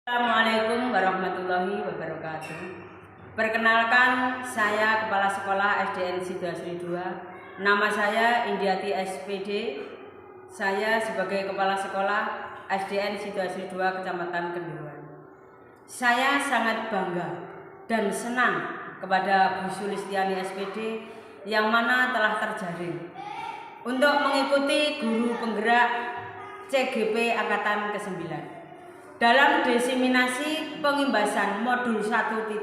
Assalamualaikum warahmatullahi wabarakatuh. Perkenalkan, saya Kepala Sekolah SDN Sidoasri 2. Nama saya Indiati SPD. Saya sebagai Kepala Sekolah SDN Sidoasri 2 Kecamatan Kenduruan. Saya sangat bangga dan senang kepada Bu Sulistiani SPD yang mana telah terjaring untuk mengikuti guru penggerak CGP Angkatan ke-9 dalam diseminasi pengimbasan modul 1.4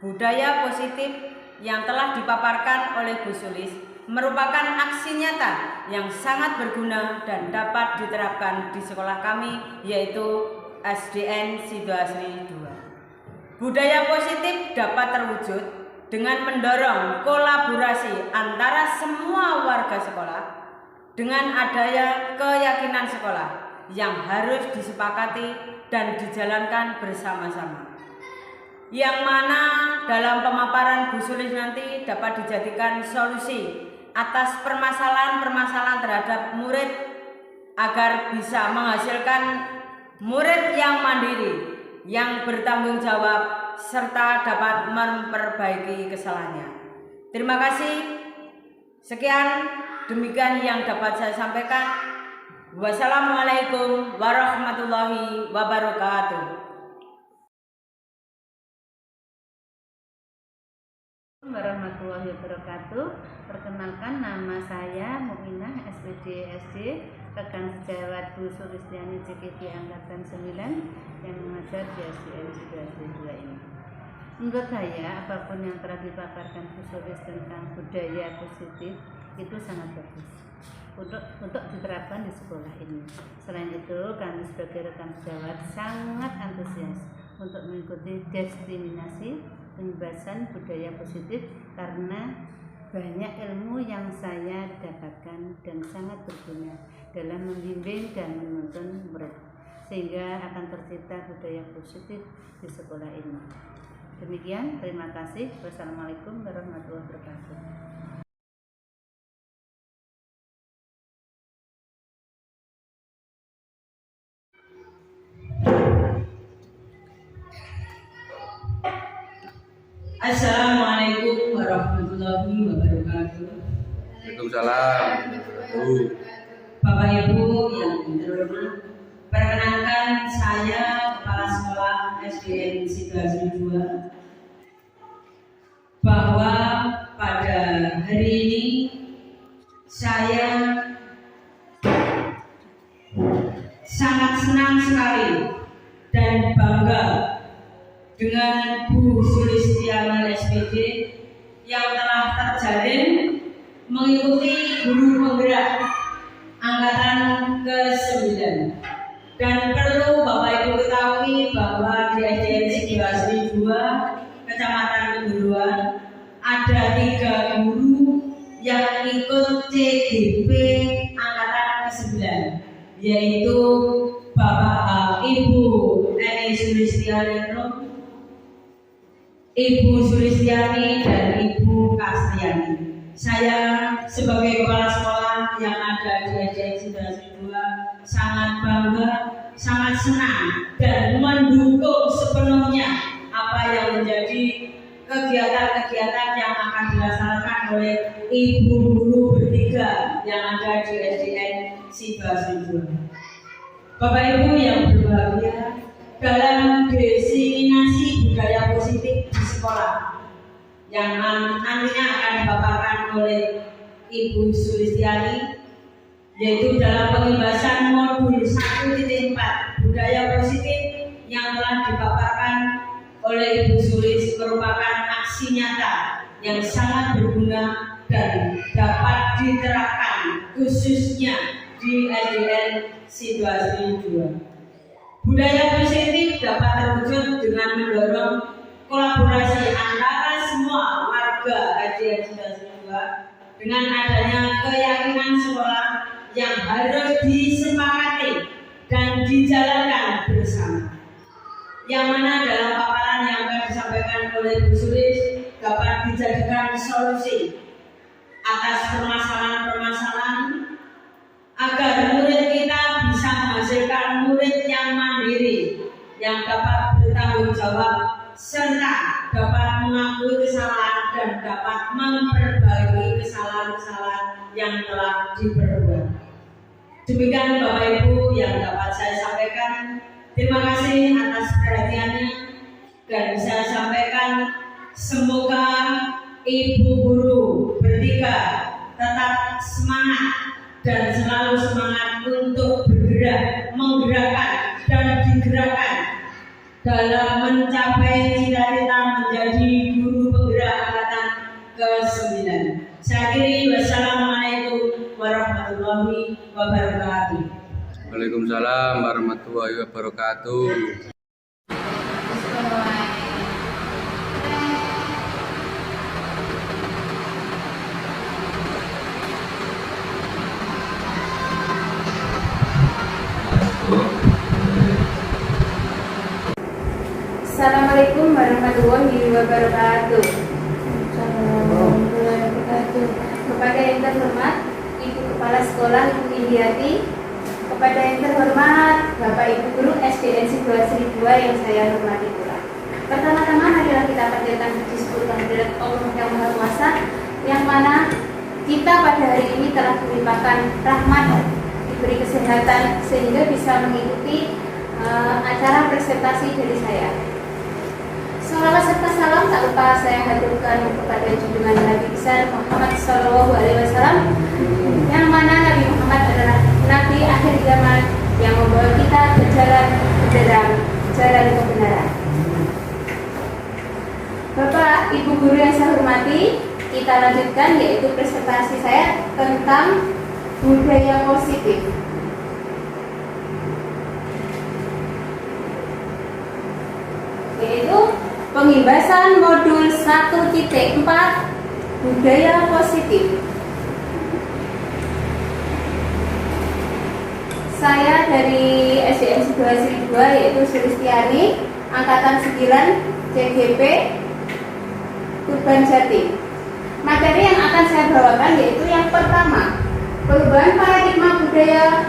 budaya positif yang telah dipaparkan oleh Bu Sulis merupakan aksi nyata yang sangat berguna dan dapat diterapkan di sekolah kami, yaitu SDN Sidoasri 2. Budaya positif dapat terwujud dengan mendorong kolaborasi antara semua warga sekolah dengan adanya keyakinan sekolah yang harus disepakati dan dijalankan bersama-sama, yang mana dalam pemaparan Bu Sulis nanti dapat dijadikan solusi atas permasalahan-permasalahan terhadap murid agar bisa menghasilkan murid yang mandiri, yang bertanggung jawab, serta dapat memperbaiki kesalahannya. Terima kasih. Sekian, demikian yang dapat saya sampaikan. Wassalamualaikum warahmatullahi wabarakatuh. Warahmatullahi wabarakatuh. Perkenalkan, nama saya Mu'minah SPD SD, rekan sejawat Bu Sulistiani CGP Angkatan 9 yang mengajar di SDN Sidoasri 2 ini. Menurut saya, apapun yang telah dipaparkan Bu Sulis tentang budaya positif itu sangat bagus untuk diterapkan di sekolah ini. Selain itu, kami sebagai rekan sejawat sangat antusias untuk mengikuti diseminasi pembahasan budaya positif karena banyak ilmu yang saya dapatkan dan sangat berguna dalam membimbing dan menuntun murid, sehingga akan tercipta budaya positif di sekolah ini. Demikian, terima kasih. Wassalamualaikum warahmatullahi wabarakatuh. Assalamualaikum warahmatullahi wabarakatuh. Waalaikumsalam. Bapak Ibu yang terhormat, perkenalkan saya Kepala Sekolah SDN Sidoasri 2 bahwa pada hari ini saya sangat senang sekali dan bangga dengan Bu Sulistiani SPD yang telah terjalin mengikuti guru penggerak angkatan ke-9. Dan perlu Bapak Ibu ketahui bahwa di SDN Sidoasri 2 Kecamatan Kenduruan ada 3 guru yang ikut CGP angkatan ke-9, yaitu Bapak Ibu Eni Sulistiani, Ibu Sulistiani, dan Ibu Kastriani. Saya sebagai kepala sekolah yang ada di SDN Sidoasri 2 sangat bangga, sangat senang dan mendukung sepenuhnya apa yang menjadi kegiatan-kegiatan yang akan dilaksanakan oleh ibu guru bertiga yang ada di SDN Sidoasri 2. Bapak Ibu yang berbahagia, dalam diseminasi budaya positif di sekolah yang nantinya akan dipaparkan oleh Ibu Sulistiani, yaitu dalam pengimbasan modul 1.4 budaya positif yang telah dipaparkan oleh Ibu Sulis merupakan aksi nyata yang sangat berguna dan dapat diterapkan khususnya di SDN Sidoasri 2. Budaya positif dapat terwujud dengan mendorong kolaborasi antara semua warga SDN Sidoasri 2 dengan adanya keyakinan sekolah yang harus disepakati dan dijalankan bersama, yang mana dalam paparan yang akan disampaikan oleh Bu Sulis dapat dijadikan solusi atas permasalahan-permasalahan agar murid kita bisa menghasilkan murid yang mandiri, yang dapat bertanggung jawab serta dapat mengakui kesalahan dan dapat memperbaiki kesalahan-kesalahan yang telah diperbuat. Demikian Bapak Ibu yang dapat saya sampaikan. Terima kasih atas perhatiannya dan saya sampaikan semoga Ibu Guru bertiga tetap semangat dan selalu semangat untuk bergerak, menggerakkan dan digerakkan dalam mencapai cita-cita menjadi guru penggerak angkatan ke-9. Saya akhiri, wassalamualaikum warahmatullahi wabarakatuh. Waalaikumsalam warahmatullahi wabarakatuh. Assalamualaikum warahmatullahi wabarakatuh. Kepada yang terhormat Ibu Kepala Sekolah Ibu Indiati, kepada yang terhormat Bapak Ibu Guru SDN Sidoarjo 2 yang saya hormati pula. Pertama-tama marilah kita panjatkan puji syukur kehadirat Allah yang Maha Kuasa, yang mana kita pada hari ini telah dilimpahkan rahmat, diberi kesehatan sehingga bisa mengikuti acara presentasi dari saya. Salawat serta salam tak lupa saya haturkan kepada junjungan Nabi besar Muhammad SAW, yang mana Nabi Muhammad adalah Nabi akhir zaman yang membawa kita ke jalan kebenaran. Bapak, Ibu Guru yang saya hormati, kita lanjutkan yaitu presentasi saya tentang budaya positif. Yaitu pengimbasan modul 1.4 budaya positif. Saya dari SDN Sidoarjo 2 yaitu Sulistiani, angkatan 9 CGP Purbanjati. Materi yang akan saya bawakan yaitu yang pertama, perubahan paradigma budaya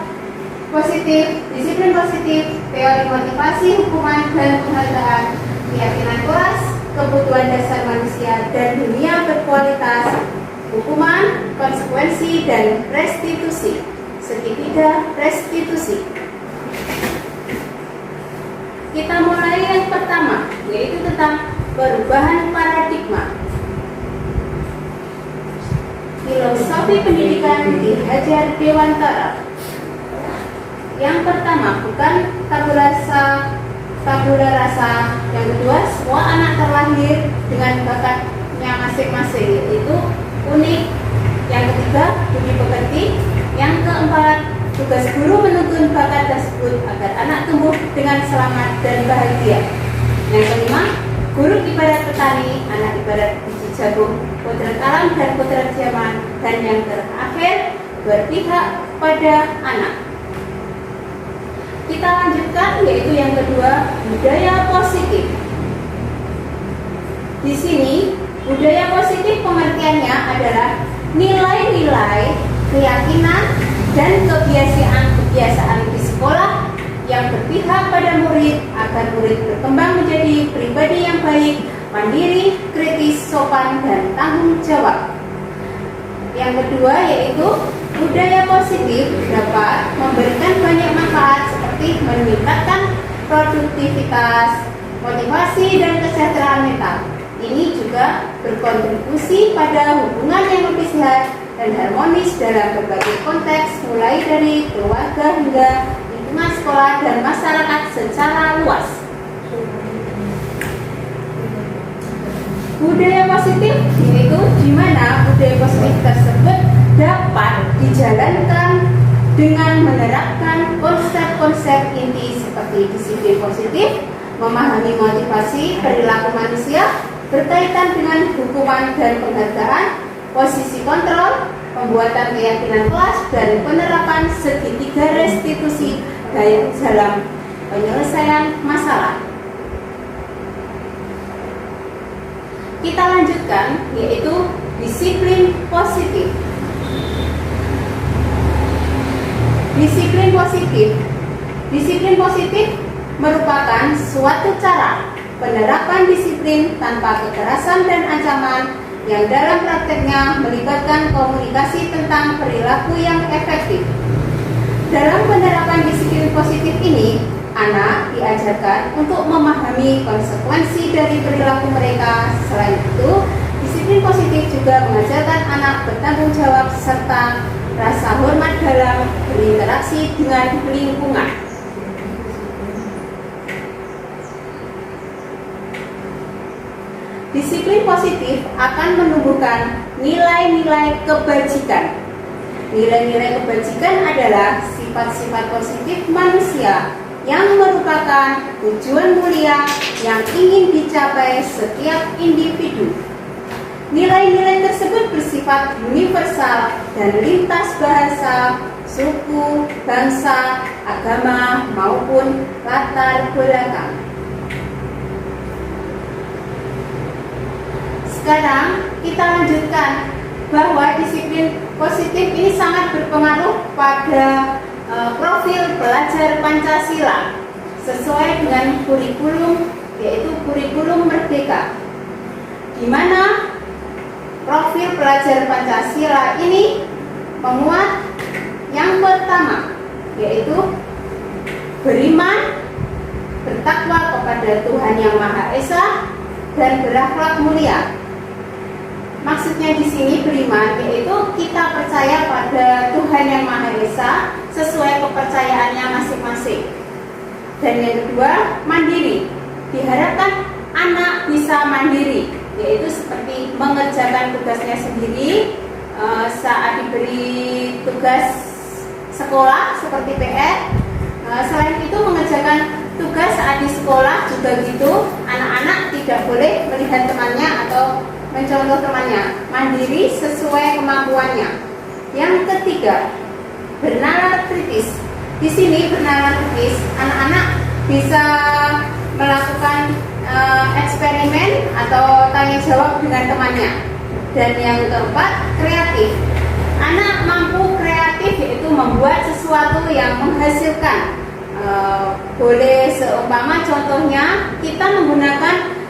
positif, disiplin positif, teori motivasi, hukuman dan penghargaan, keyakinan kelas, kebutuhan dasar manusia dan dunia berkualitas, hukuman, konsekuensi, dan restitusi. Segitiga restitusi. Kita mulai yang pertama, yaitu tentang perubahan paradigma. Filosofi pendidikan di Hajar Dewantara. Yang pertama, bukan tabula rasa. Yang kedua, semua anak terlahir dengan bakatnya masing-masing, yaitu unik. Yang ketiga, budi pekerti. Yang keempat, tugas guru menuntun bakat tersebut agar anak tumbuh dengan selamat dan bahagia. Yang kelima, guru ibarat petani, anak ibarat biji jagung, kodrat alam dan kodrat zaman. Dan yang terakhir, berpihak pada anak. Kita lanjutkan yaitu yang kedua, budaya positif. Di sini, budaya positif pengertiannya adalah nilai-nilai, keyakinan, dan kebiasaan di sekolah yang berpihak pada murid agar murid berkembang menjadi pribadi yang baik, mandiri, kritis, sopan, dan tanggung jawab. Yang kedua yaitu budaya positif dapat memberikan banyak manfaat seperti meningkatkan produktivitas, motivasi, dan kesejahteraan mental. Ini juga berkontribusi pada hubungan yang lebih sehat dan harmonis dalam berbagai konteks, mulai dari keluarga hingga lingkungan sekolah dan masyarakat secara luas. Budaya positif yaitu di mana budaya positif tersebut dapat dijalankan dengan menerapkan konsep-konsep inti seperti disiplin positif, memahami motivasi perilaku manusia, berkaitan dengan hukuman dan penghargaan, posisi kontrol, pembuatan keyakinan kelas, dan penerapan segitiga restitusi dalam penyelesaian masalah. Kita lanjutkan yaitu disiplin positif. Disiplin positif merupakan suatu cara penerapan disiplin tanpa kekerasan dan ancaman yang dalam prakteknya melibatkan komunikasi tentang perilaku yang efektif. Dalam penerapan disiplin positif ini, anak diajarkan untuk memahami konsekuensi dari perilaku mereka. Selain itu, disiplin positif juga mengajarkan anak bertanggung jawab serta rasa hormat dalam berinteraksi dengan lingkungan. Disiplin positif akan menumbuhkan nilai-nilai kebajikan. Nilai-nilai kebajikan adalah sifat-sifat positif manusia yang merupakan tujuan mulia yang ingin dicapai setiap individu. Nilai-nilai tersebut bersifat universal dan lintas bahasa, suku, bangsa, agama, maupun latar belakang. Sekarang kita lanjutkan bahwa disiplin positif ini sangat berpengaruh pada profil pelajar Pancasila sesuai dengan kurikulum, yaitu kurikulum Merdeka, di mana profil pelajar Pancasila ini memuat yang pertama, yaitu beriman, bertakwa kepada Tuhan Yang Maha Esa, dan berakhlak mulia. Maksudnya di sini beriman, yaitu kita percaya pada Tuhan Yang Maha Esa sesuai kepercayaannya masing-masing. Dan yang kedua, mandiri. Diharapkan anak bisa mandiri, yaitu seperti mengerjakan tugasnya sendiri saat diberi tugas sekolah seperti PR. Selain itu mengerjakan tugas saat di sekolah juga gitu. Anak-anak tidak boleh melihat temannya atau mencontoh temannya, mandiri sesuai kemampuannya. Yang ketiga, bernalar kritis. Di sini bernalar kritis, anak-anak bisa melakukan eksperimen atau tanya jawab dengan temannya. Dan yang keempat, kreatif. Anak mampu kreatif, yaitu membuat sesuatu yang menghasilkan. Boleh seumpama contohnya kita menggunakan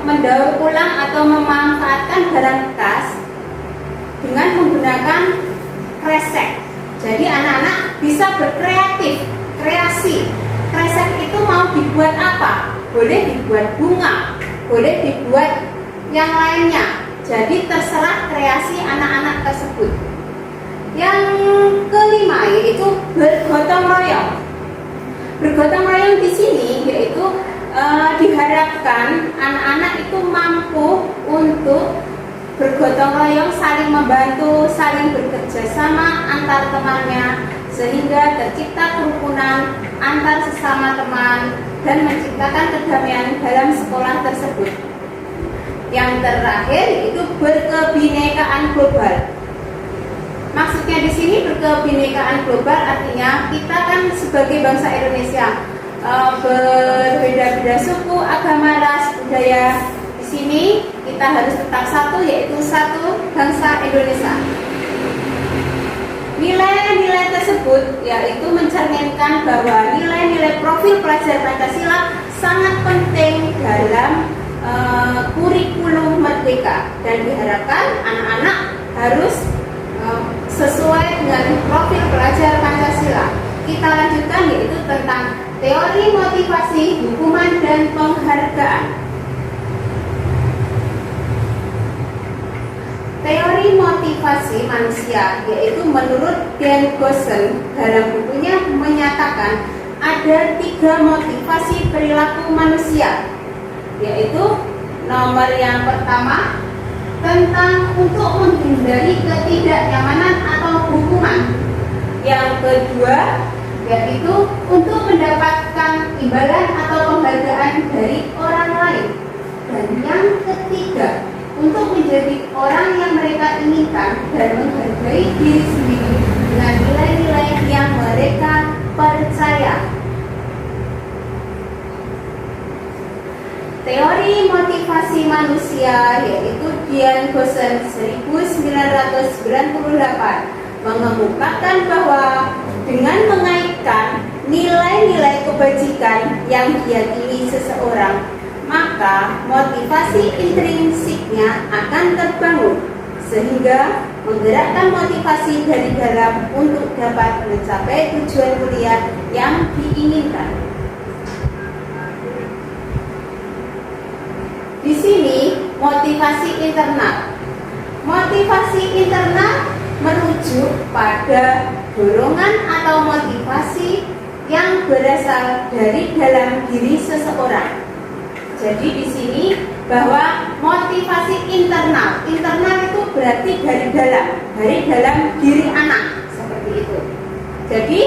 mendaur ulang atau memanfaatkan barang bekas dengan menggunakan kresek. Jadi anak-anak bisa berkreatif, kreasi. Kresek itu mau dibuat apa? Boleh dibuat bunga, boleh dibuat yang lainnya. Jadi terserah kreasi anak-anak tersebut. Yang kelima yaitu bergotong royong. Bergotong royong di sini yaitu diharapkan anak-anak itu mampu untuk bergotong royong, saling membantu, saling bekerja sama antar temannya, sehingga tercipta kerukunan antar sesama teman dan menciptakan kedamaian dalam sekolah tersebut. Yang terakhir yaitu berkebinekaan global. Maksudnya di sini berkebinekaan global artinya kita kan sebagai bangsa Indonesia berbeda-beda suku, agama, ras, budaya. Di sini kita harus tetap satu, yaitu satu bangsa Indonesia. Nilai-nilai tersebut yaitu mencerminkan bahwa nilai-nilai profil pelajar Pancasila sangat penting dalam kurikulum Merdeka dan diharapkan anak-anak harus sesuai dengan profil pelajar Pancasila. Kita lanjutkan yaitu tentang teori motivasi, hukuman, dan penghargaan. Teori motivasi manusia yaitu menurut Dan Gossen dalam bukunya menyatakan ada 3 motivasi perilaku manusia, yaitu nomor yang pertama tentang untuk menghindari ketidaknyamanan atau hukuman. Yang kedua yaitu untuk mendapatkan imbalan atau penghargaan dari orang lain. Dan yang ketiga, untuk menjadi orang yang mereka inginkan dan menghargai diri sendiri dengan nilai-nilai yang mereka percaya. Teori motivasi manusia yaitu Dan Gossen 1998 mengemukakan bahwa dengan mengaitkan nilai-nilai kebajikan yang diyakini seseorang, maka motivasi intrinsiknya akan terbangun sehingga menggerakkan motivasi dari dalam untuk dapat mencapai tujuan mulia yang diinginkan. Di sini motivasi internal. Motivasi internal merujuk pada dorongan atau motivasi yang berasal dari dalam diri seseorang. Jadi di sini bahwa motivasi internal itu berarti dari dalam diri anak, seperti itu. Jadi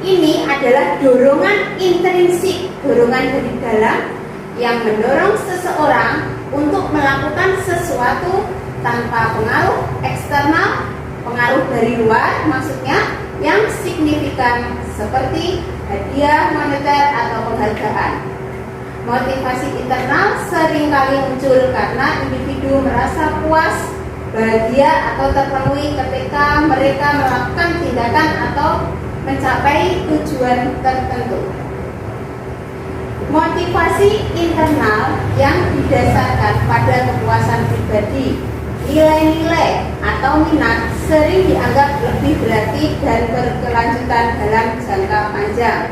ini adalah dorongan intrinsik, dorongan dari dalam yang mendorong seseorang untuk melakukan sesuatu tanpa pengaruh eksternal, pengaruh dari luar maksudnya, yang signifikan seperti hadiah moneter atau penghargaan. Motivasi internal seringkali muncul karena individu merasa puas, bahagia atau terpenuhi ketika mereka melakukan tindakan atau mencapai tujuan tertentu. Motivasi internal yang didasarkan pada kepuasan pribadi, nilai-nilai atau minat sering dianggap lebih berarti dan berkelanjutan dalam jangka panjang.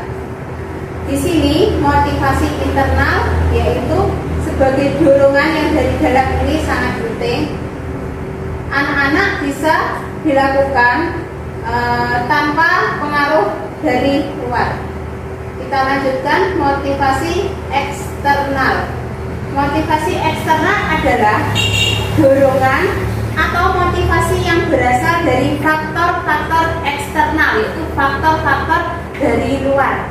Di sini motivasi internal yaitu sebagai dorongan yang dari dalam ini sangat penting. Anak-anak bisa dilakukan tanpa pengaruh dari luar. Kita lanjutkan motivasi eksternal. Motivasi eksternal adalah dorongan atau motivasi yang berasal dari faktor-faktor eksternal, yaitu faktor-faktor dari luar.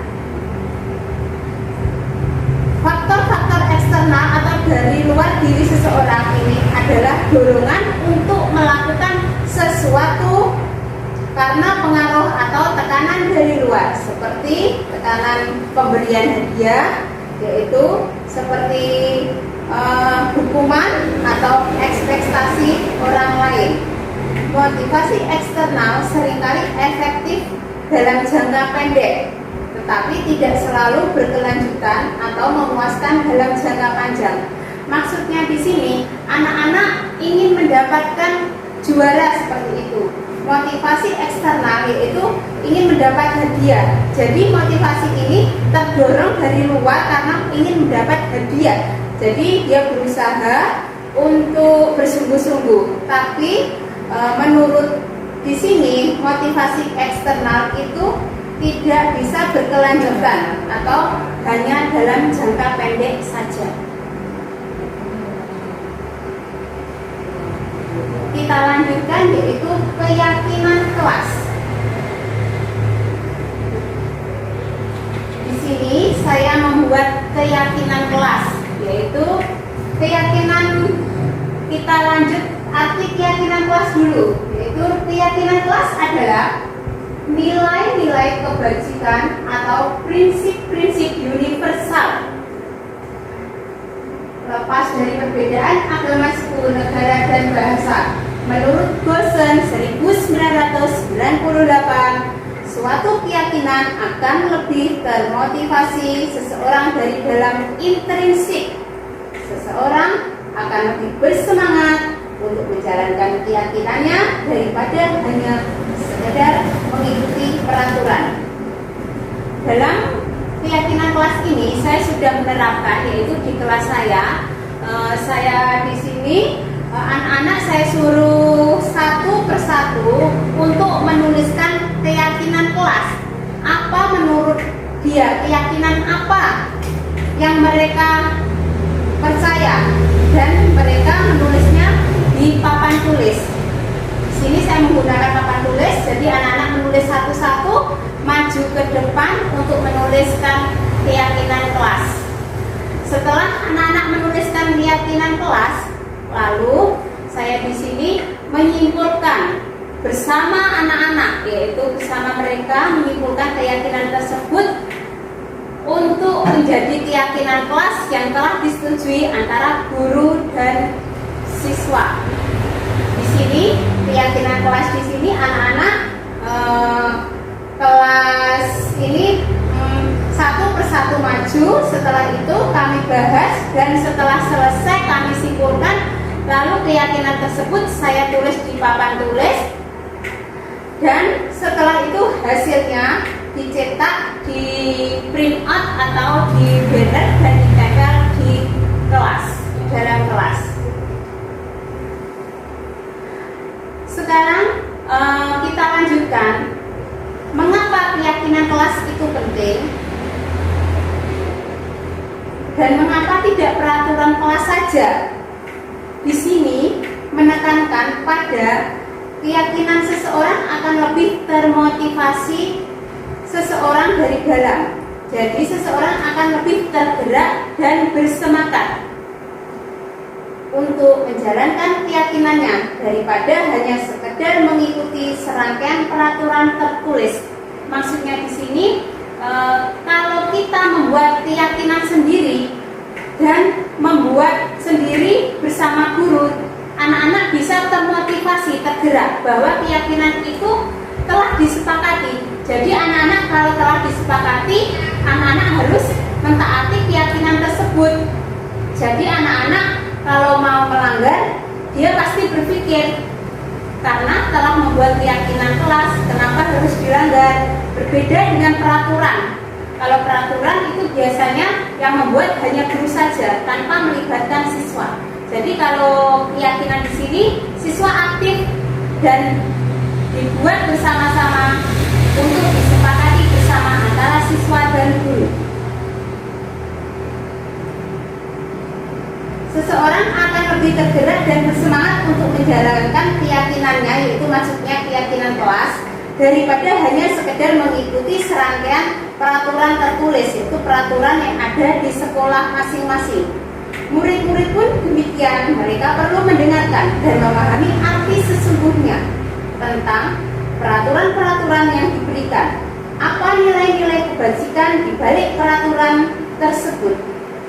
Faktor-faktor eksternal atau dari luar diri seseorang ini adalah dorongan untuk melakukan sesuatu karena pengaruh atau tekanan dari luar, seperti tekanan pemberian hadiah, yaitu seperti hukuman atau ekspektasi orang lain. Motivasi eksternal seringkali efektif dalam jangka pendek, tetapi tidak selalu berkelanjutan atau memuaskan dalam jangka panjang. Maksudnya di sini anak-anak ingin mendapatkan juara seperti itu. Motivasi eksternal yaitu ingin mendapat hadiah. Jadi motivasi ini terdorong dari luar karena ingin mendapat hadiah. Jadi dia berusaha untuk bersungguh-sungguh. Tapi menurut di sini motivasi eksternal itu tidak bisa berkelanjutan atau hanya dalam jangka pendek saja. Kita lanjutkan yaitu keyakinan kelas. Di sini saya membuat keyakinan kelas, yaitu keyakinan, kita lanjut arti keyakinan kelas dulu, yaitu keyakinan kelas adalah nilai-nilai kebajikan atau prinsip-prinsip universal lepas dari perbedaan agama, suku, negara, dan bahasa. Menurut Gosen 1998, suatu keyakinan akan lebih termotivasi seseorang dari dalam intrinsik. Seseorang akan lebih bersemangat untuk menjalankan keyakinannya daripada hanya sekedar mengikuti peraturan. Dalam keyakinan kelas ini saya sudah menerapkan, yaitu di kelas saya di sini anak-anak saya suruh satu persatu untuk menuliskan keyakinan kelas. Apa menurut dia, keyakinan apa yang mereka percaya, dan mereka menulisnya di papan tulis. Di sini saya menggunakan papan tulis, jadi anak-anak menulis satu-satu, maju ke depan untuk menuliskan keyakinan kelas. Setelah anak-anak menuliskan keyakinan kelas, lalu saya di sini menyimpulkan bersama anak-anak, yaitu bersama mereka menyimpulkan keyakinan tersebut untuk menjadi keyakinan kelas yang telah disetujui antara guru dan siswa. Di sini keyakinan kelas di sini anak-anak kelas ini satu persatu maju. Setelah itu kami bahas dan setelah selesai kami simpulkan. Lalu keyakinan tersebut saya tulis di papan tulis, dan setelah itu hasilnya dicetak, di print out atau di banner dan ditempel di kelas, di dalam kelas. Sekarang kita lanjutkan, mengapa keyakinan kelas itu penting dan mengapa tidak peraturan kelas saja. Di sini menekankan pada keyakinan seseorang akan lebih termotivasi seseorang dari dalam. Jadi seseorang akan lebih tergerak dan bersemangat untuk menjalankan keyakinannya daripada hanya sekedar mengikuti serangkaian peraturan tertulis. Maksudnya di sini kalau kita membuat keyakinan sendiri dan membuat sendiri bersama guru, anak-anak bisa termotivasi, tergerak bahwa keyakinan itu telah disepakati. Jadi anak-anak kalau telah disepakati, anak-anak harus mentaati keyakinan tersebut. Jadi anak-anak kalau mau melanggar, dia pasti berpikir, karena telah membuat keyakinan kelas, kenapa harus dilanggar? Berbeda dengan peraturan. Kalau peraturan itu biasanya yang membuat hanya guru saja tanpa melibatkan siswa. Jadi kalau keyakinan di sini siswa aktif dan dibuat bersama-sama untuk disepakati bersama antara siswa dan guru. Seseorang akan lebih tergerak dan bersemangat untuk menjalankan keyakinannya, yaitu maksudnya keyakinan kelas, daripada hanya sekedar mengikuti serangkaian peraturan tertulis, yaitu peraturan yang ada di sekolah masing-masing. Murid-murid pun demikian, mereka perlu mendengarkan dan memahami arti sesungguhnya tentang peraturan-peraturan yang diberikan. Apa nilai-nilai kebajikan di balik peraturan tersebut?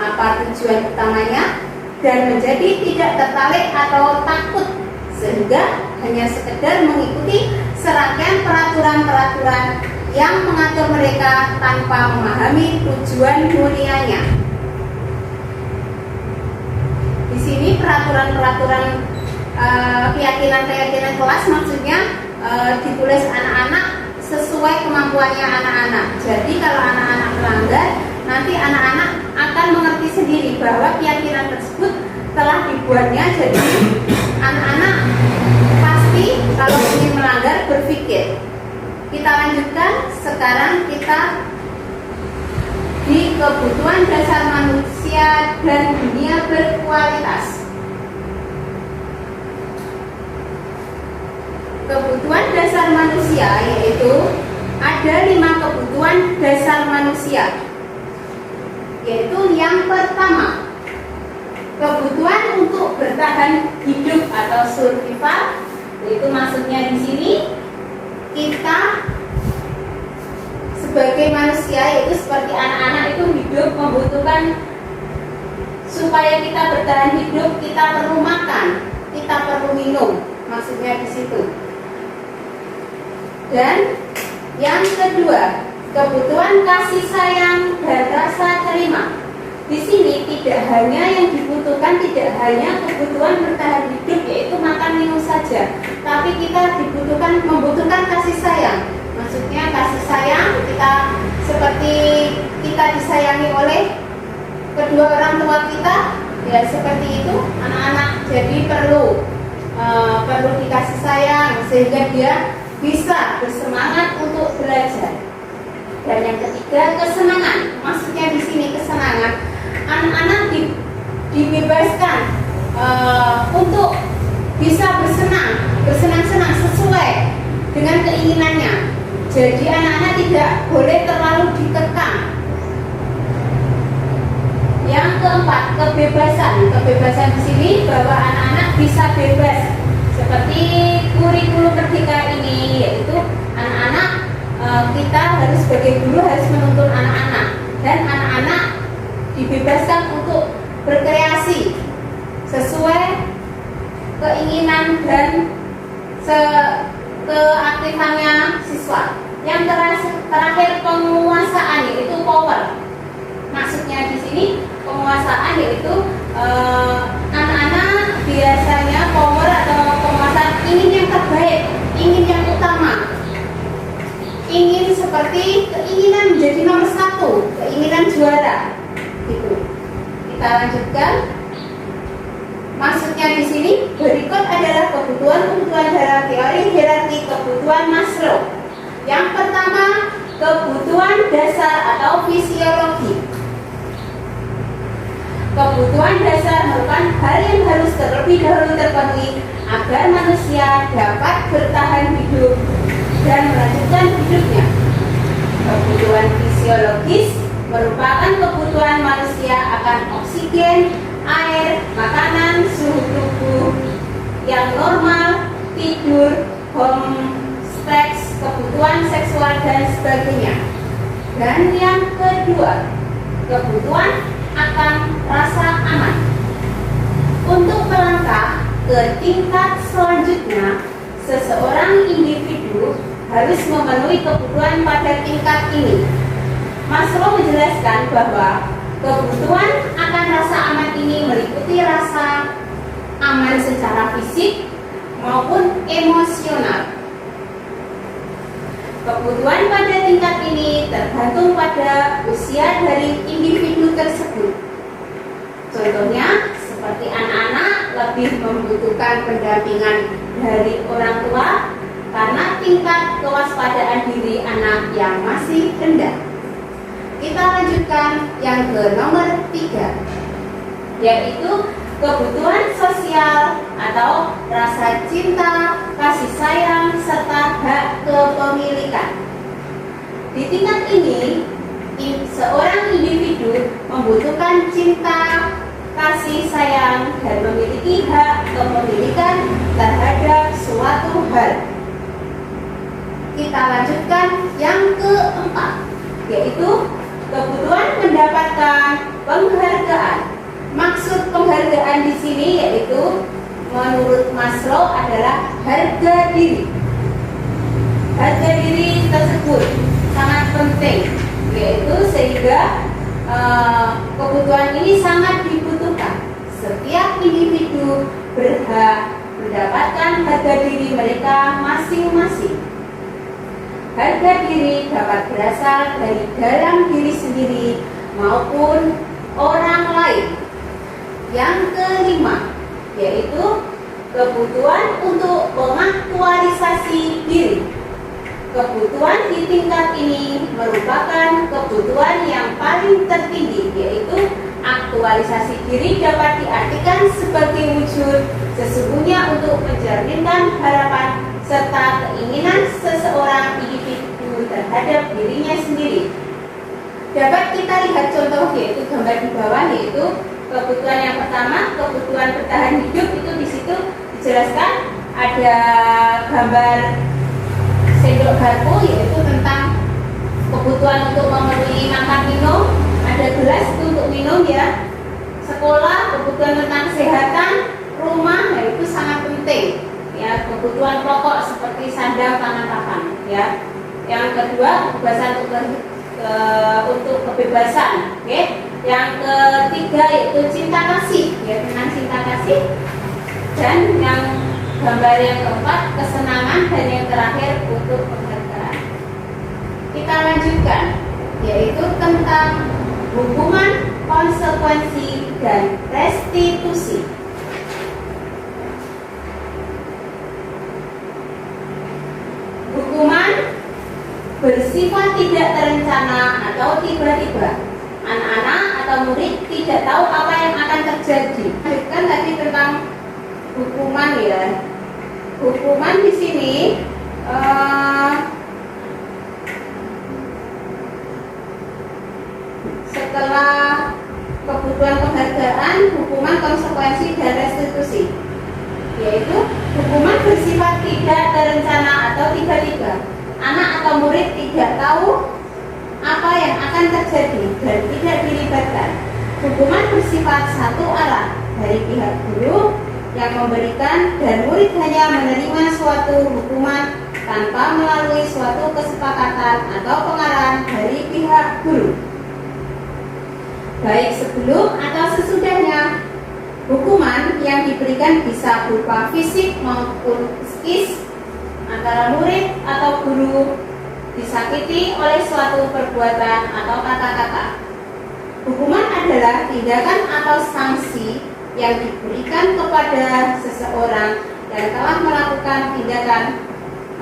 Apa tujuan utamanya? Dan menjadi tidak tertarik atau takut sehingga hanya sekedar mengikuti serangkaian peraturan-peraturan yang mengatur mereka tanpa memahami tujuan mulianya. Di sini peraturan-peraturan keyakinan-keyakinan kelas maksudnya ditulis anak-anak sesuai kemampuannya anak-anak. Jadi kalau anak-anak melanggar, nanti anak-anak akan mengerti sendiri bahwa keyakinan tersebut telah dibuatnya. Jadi anak-anak pasti kalau ingin melanggar berpikir. Kita lanjutkan, sekarang kita di kebutuhan dasar manusia dan dunia berkualitas. Kebutuhan dasar manusia yaitu ada 5 kebutuhan dasar manusia. Yaitu yang pertama, kebutuhan untuk bertahan hidup atau survival. Itu maksudnya di sini kita sebagai manusia, yaitu seperti anak-anak itu hidup membutuhkan, supaya kita bertahan hidup kita perlu makan, kita perlu minum, maksudnya di situ. Dan yang kedua, kebutuhan kasih sayang dan rasa terima. Di sini tidak hanya yang dibutuhkan, tidak hanya kebutuhan bertahan hidup yaitu makan minum saja, tapi kita membutuhkan kasih sayang. Maksudnya kasih sayang kita seperti kita disayangi oleh kedua orang tua kita, ya seperti itu anak-anak. Jadi perlu dikasih sayang sehingga dia bisa bersemangat untuk belajar. Dan yang ketiga, kesenangan. Maksudnya di sini kesenangan, anak-anak dibebaskan untuk bisa bersenang-senang sesuai dengan keinginannya. Jadi anak-anak tidak boleh terlalu dikekang. Yang keempat, kebebasan. Kebebasan di sini bahwa anak-anak bisa bebas. Seperti kurikulum merdeka ini, yaitu anak-anak kita harus sebagai guru harus menuntun anak-anak, dan anak-anak dibebaskan untuk berkreasi sesuai keinginan dan keaktifannya siswa. Yang terakhir penguasaan, yaitu power. Maksudnya di sini penguasaan yaitu anak-anak biasanya power atau penguasaan ingin yang terbaik, ingin yang utama, ingin seperti keinginan menjadi nomor 1, keinginan juara gitu. Kita lanjutkan. Maksudnya di sini berikut adalah kebutuhan-kebutuhan dalam teori hierarki kebutuhan Maslow. Yang pertama, kebutuhan dasar atau fisiologi. Kebutuhan dasar merupakan hal yang harus terlebih dahulu terpenuhi agar manusia dapat bertahan hidup dan melanjutkan hidupnya. Kebutuhan fisiologis merupakan kebutuhan manusia akan oksigen, air, makanan, suhu tubuh yang normal, tidur, seks, kebutuhan seksual dan sebagainya. Dan yang kedua, kebutuhan akan rasa aman. Untuk melangkah ke tingkat selanjutnya, seseorang individu harus memenuhi kebutuhan pada tingkat ini. Maslow menjelaskan bahwa kebutuhan akan rasa aman ini meliputi rasa aman secara fisik maupun emosional. Kebutuhan pada tingkat ini tergantung pada usia dari individu tersebut. Contohnya, seperti anak-anak lebih membutuhkan pendampingan dari orang tua karena tingkat kewaspadaan diri anak yang masih rendah. Kita lanjutkan yang ke nomor 3, yaitu kebutuhan sosial atau rasa cinta, kasih sayang, serta hak kepemilikan. Di tingkat ini, seorang individu membutuhkan cinta, kasih sayang, dan memiliki hak kepemilikan terhadap suatu hal. Kita lanjutkan yang keempat, yaitu kebutuhan mendapatkan penghargaan. Maksud penghargaan di sini yaitu menurut Maslow adalah harga diri. Harga diri tersebut sangat penting, yaitu sehingga kebutuhan ini sangat dibutuhkan. Setiap individu berhak mendapatkan harga diri mereka masing-masing. Harga diri dapat berasal dari dalam diri sendiri maupun orang lain. Yang kelima, yaitu kebutuhan untuk mengaktualisasi diri. Kebutuhan di tingkat ini merupakan kebutuhan yang paling tertinggi, yaitu aktualisasi diri dapat diartikan sebagai wujud sesungguhnya untuk mencerminkan harapan serta keinginan seseorang individu terhadap dirinya sendiri. Dapat kita lihat contoh, yaitu gambar di bawah, yaitu kebutuhan yang pertama, kebutuhan bertahan hidup. Itu di situ dijelaskan ada gambar sendok garpu, yaitu tentang kebutuhan untuk memenuhi makan minum. Ada gelas itu untuk minum ya. Sekolah, kebutuhan tentang kesehatan, rumah, nah itu sangat penting. Ya, kebutuhan pokok seperti sandang, pangan, papan. Ya. Yang kedua, kebebasan untuk kebebasan. Oke. Yang ketiga yaitu cinta kasih, ya, tentang cinta kasih. Dan yang gambar yang keempat, kesenangan, dan yang terakhir untuk penghargaan. Kita lanjutkan, yaitu tentang hukuman, konsekuensi, dan restitusi. Hukuman bersifat tidak terencana atau tiba-tiba. Anak-anak atau murid tidak tahu apa yang akan terjadi. Kan tadi tentang hukuman ya. Hukuman di sini setelah kebutuhan penghargaan, hukuman, konsekuensi, dan restitusi. Yaitu hukuman bersifat tidak terencana atau tiba-tiba. Anak atau murid tidak tahu apa yang akan terjadi dan tidak dilibatkan. Hukuman bersifat satu arah dari pihak guru yang memberikan dan murid hanya menerima suatu hukuman tanpa melalui suatu kesepakatan atau pengarahan dari pihak guru, baik sebelum atau sesudahnya. Hukuman yang diberikan bisa berupa fisik maupun psikis antara murid atau guru disakiti oleh suatu perbuatan atau kata-kata. Hukuman adalah tindakan atau sanksi yang diberikan kepada seseorang yang telah melakukan tindakan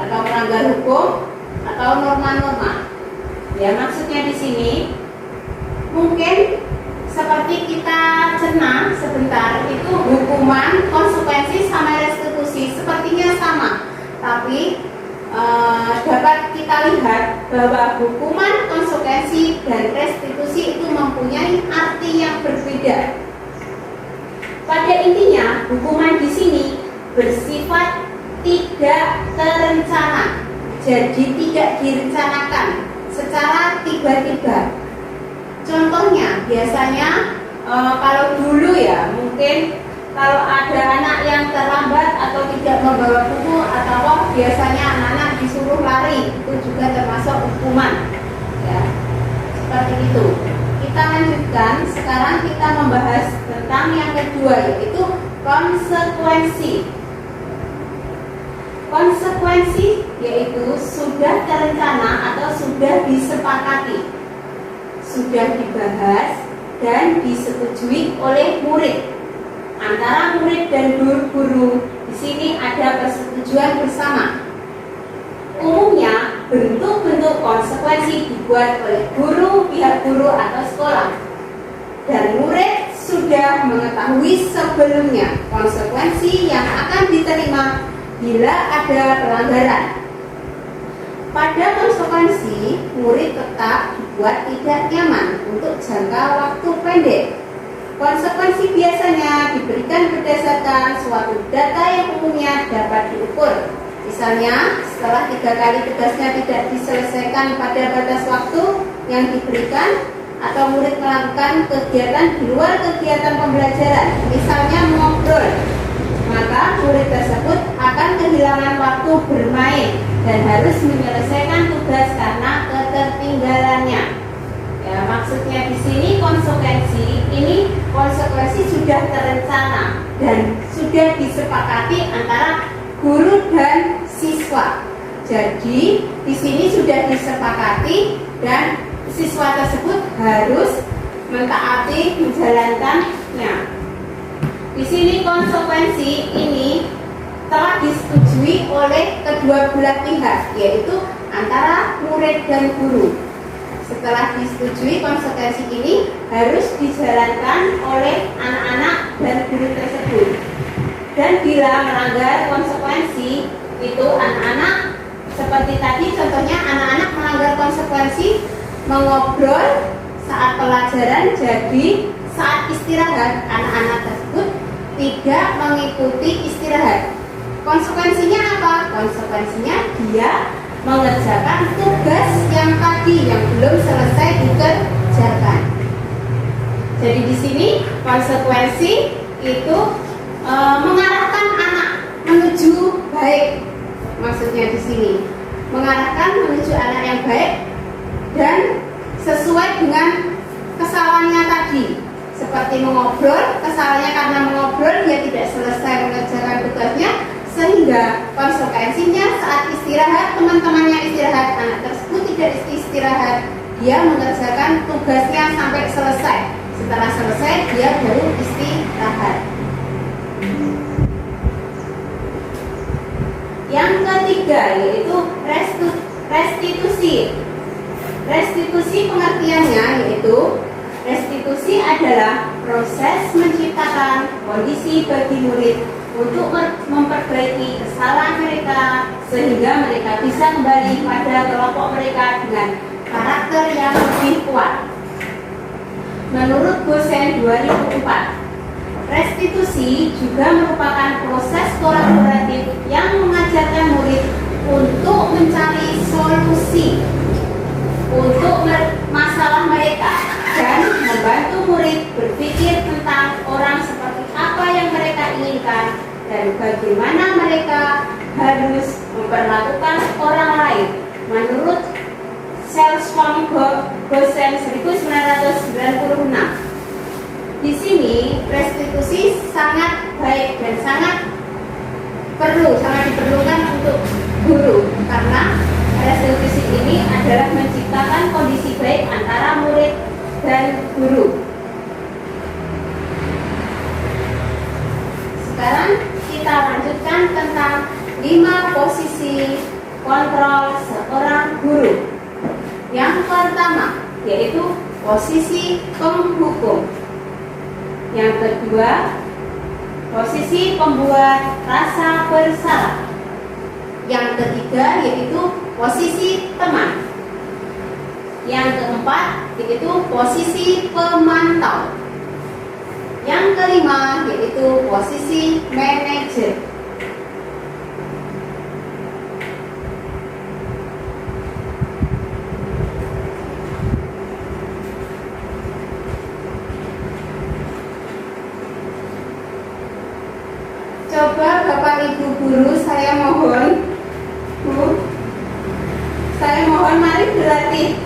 atau melanggar hukum atau norma-norma. Ya, maksudnya di sini mungkin seperti kita cerna sebentar, itu hukuman, konsekuensi sama restitusi sepertinya sama, tapi dapat kita lihat bahwa hukuman, konsekuensi, dan restitusi itu mempunyai arti yang berbeda. Pada intinya, hukuman di sini bersifat tidak terencana, jadi tidak direncanakan secara tiba-tiba. Contohnya, biasanya kalau dulu ya, mungkin kalau ada anak yang terlambat atau tidak membawa buku atau apa, biasanya anak-anak disuruh lari, itu juga termasuk hukuman. Ya, seperti itu. Kita lanjutkan, sekarang kita membahas tentang yang kedua, yaitu konsekuensi. Konsekuensi yaitu sudah terencana atau sudah disepakati, sudah dibahas dan disetujui oleh murid. Antara murid dan guru di sini ada persetujuan bersama. Umumnya bentuk-bentuk konsekuensi dibuat oleh guru, pihak guru atau sekolah, dan murid sudah mengetahui sebelumnya konsekuensi yang akan diterima bila ada pelanggaran. Pada konsekuensi, murid tetap dibuat tidak nyaman untuk jangka waktu pendek. Konsekuensi biasanya diberikan berdasarkan suatu data yang umumnya dapat diukur. Misalnya, setelah 3 kali tugasnya tidak diselesaikan pada batas waktu yang diberikan, atau murid melakukan kegiatan di luar kegiatan pembelajaran, misalnya mengobrol, maka murid tersebut akan kehilangan waktu bermain dan harus menyelesaikan tugas karena ketertinggalannya. Ya, maksudnya di sini konsekuensi sudah terencana dan sudah disepakati antara guru dan siswa. Jadi di sini sudah disepakati dan siswa tersebut harus mentaati, menjalankannya. Di sini konsekuensi ini telah disetujui oleh kedua belah pihak, yaitu antara murid dan guru. Setelah disetujui, konsekuensi ini harus dijalankan oleh anak-anak dan guru tersebut. Dan bila melanggar konsekuensi itu, anak-anak seperti tadi contohnya, anak-anak melanggar konsekuensi mengobrol saat pelajaran, jadi saat istirahat anak-anak tersebut tidak mengikuti istirahat. Konsekuensinya apa? Konsekuensinya dia mengerjakan tugas yang tadi yang belum selesai dikerjakan. Jadi di sini konsekuensi itu mengarahkan anak menuju baik. Maksudnya di sini mengarahkan menuju anak yang baik dan sesuai dengan kesalahannya tadi. Seperti mengobrol, kesalahannya karena mengobrol dia tidak selesai mengerjakan tugasnya, sehingga konsekuensinya saat istirahat, teman-temannya istirahat, anak tersebut tidak istirahat, dia mengerjakan tugasnya sampai selesai. Setelah selesai dia baru istirahat. Yang ketiga yaitu restitusi. Restitusi pengertiannya yaitu restitusi adalah proses menciptakan kondisi bagi murid untuk memperbaiki kesalahan mereka sehingga mereka bisa kembali pada kelompok mereka dengan karakter yang lebih kuat. Menurut Gosen 2004, restitusi juga merupakan proses kolaboratif yang mengajarkan murid untuk mencari solusi untuk masalah mereka dan membantu murid berpikir tentang orang seperti apa yang mereka inginkan dan bagaimana mereka harus memperlakukan orang lain menurut Shellstrom Gosen 1996. Di sini restitusi sangat baik dan sangat diperlukan untuk guru, karena restitusi ini adalah menciptakan kondisi baik antara murid dan guru. Sekarang kita lanjutkan tentang 5 posisi kontrol seorang guru. Yang pertama yaitu posisi penghukum. Yang kedua, posisi pembuat rasa bersalah. Yang ketiga yaitu posisi teman. Yang keempat yaitu posisi pemantau. Yang kelima yaitu posisi manajer. Coba Bapak Ibu guru, saya mohon, Bu, saya mohon mari berlatih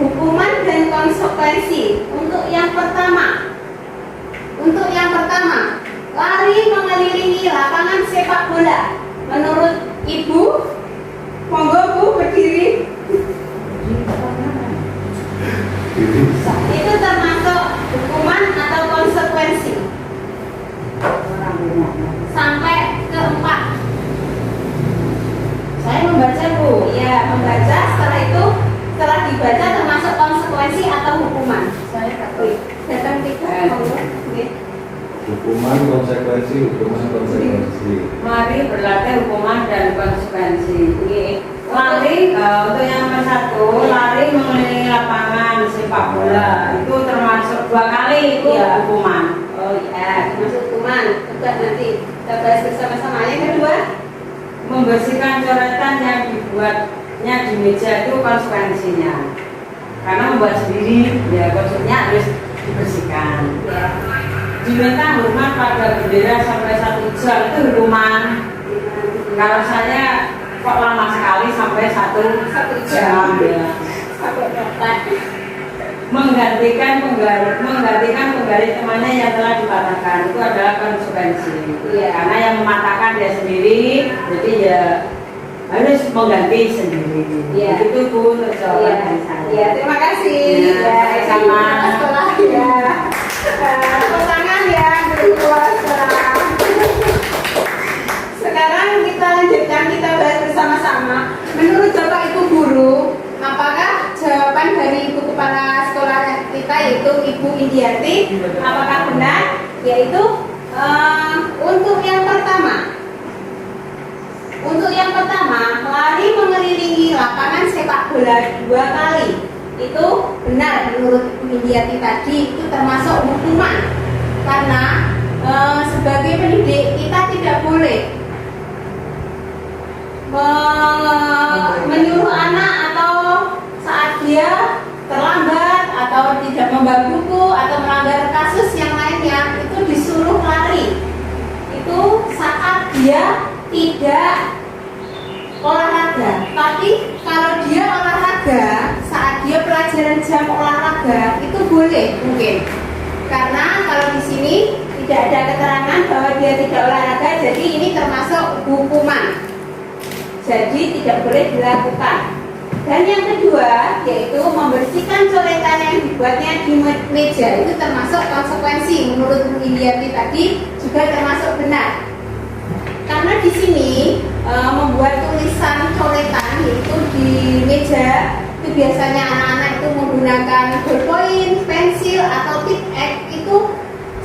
hukuman dan konsekuensi. Untuk yang pertama, lari mengelilingi lapangan sepak bola. Menurut Ibu, monggo Bu berdiri. Itu termasuk hukuman atau konsekuensi. Sampai keempat, saya membaca Bu, ya membaca. Setelah dibaca termasuk konsekuensi atau hukuman. Saya katakan datang tiga, hukuman konsekuensi. Mari berlatih hukuman dan konsekuensi. Lari untuk yang nomor 1, lari mengelilingi lapangan sepak bola. Itu termasuk 2 kali itu hukuman. Oh ya, termasuk hukuman. Juga nanti kita bahas bersama-sama. Yang kedua, membersihkan coretan yang dibuatnya di meja itu konsekuensinya. Karena membuat sendiri, ya maksudnya harus dibersihkan. ya, Diminta hormat pada bendera sampai 1 jam itu hukuman. Kalau saya kok lama sekali sampai 1 jam ya. sampai dapat. Menggantikan penggali temannya yang telah dipatahkan itu adalah konsekuensi. Iya. Karena yang mematahkan dia sendiri, jadi ya harus mengganti sendiri. Iya. Itu Bu untuk jawaban dari saya. Ya, terima kasih. Ya, sama. Setelah ya. Tepuk tangan ya, guru swasta. Sekarang kita lanjutkan, kita bahas bersama-sama. Menurut Bapak Ibu guru, apakah jawaban dari Ibu Kepala Sekolah kita yaitu Ibu Indiati, apakah benar? Yaitu untuk yang pertama, lari mengelilingi lapangan sepak bola 2 kali. Itu benar menurut Ibu Indiati tadi, itu termasuk hukuman. Karena sebagai pendidik kita tidak boleh menyuruh anak atau saat dia terlambat atau tidak membawa buku atau melanggar kasus yang lainnya itu disuruh lari. Itu saat dia tidak olahraga. Tapi kalau dia olahraga, saat dia pelajaran jam olahraga itu boleh mungkin. Karena kalau di sini tidak ada keterangan bahwa dia tidak olahraga, jadi ini termasuk hukuman. Jadi tidak boleh dilakukan. Dan yang kedua yaitu membersihkan coretan yang dibuatnya di meja, itu termasuk konsekuensi. Menurut Bu Indiati tadi juga termasuk benar. Karena di sini membuat tulisan coretan yaitu di meja itu biasanya anak-anak itu menggunakan ballpoint, pensil atau tip X, itu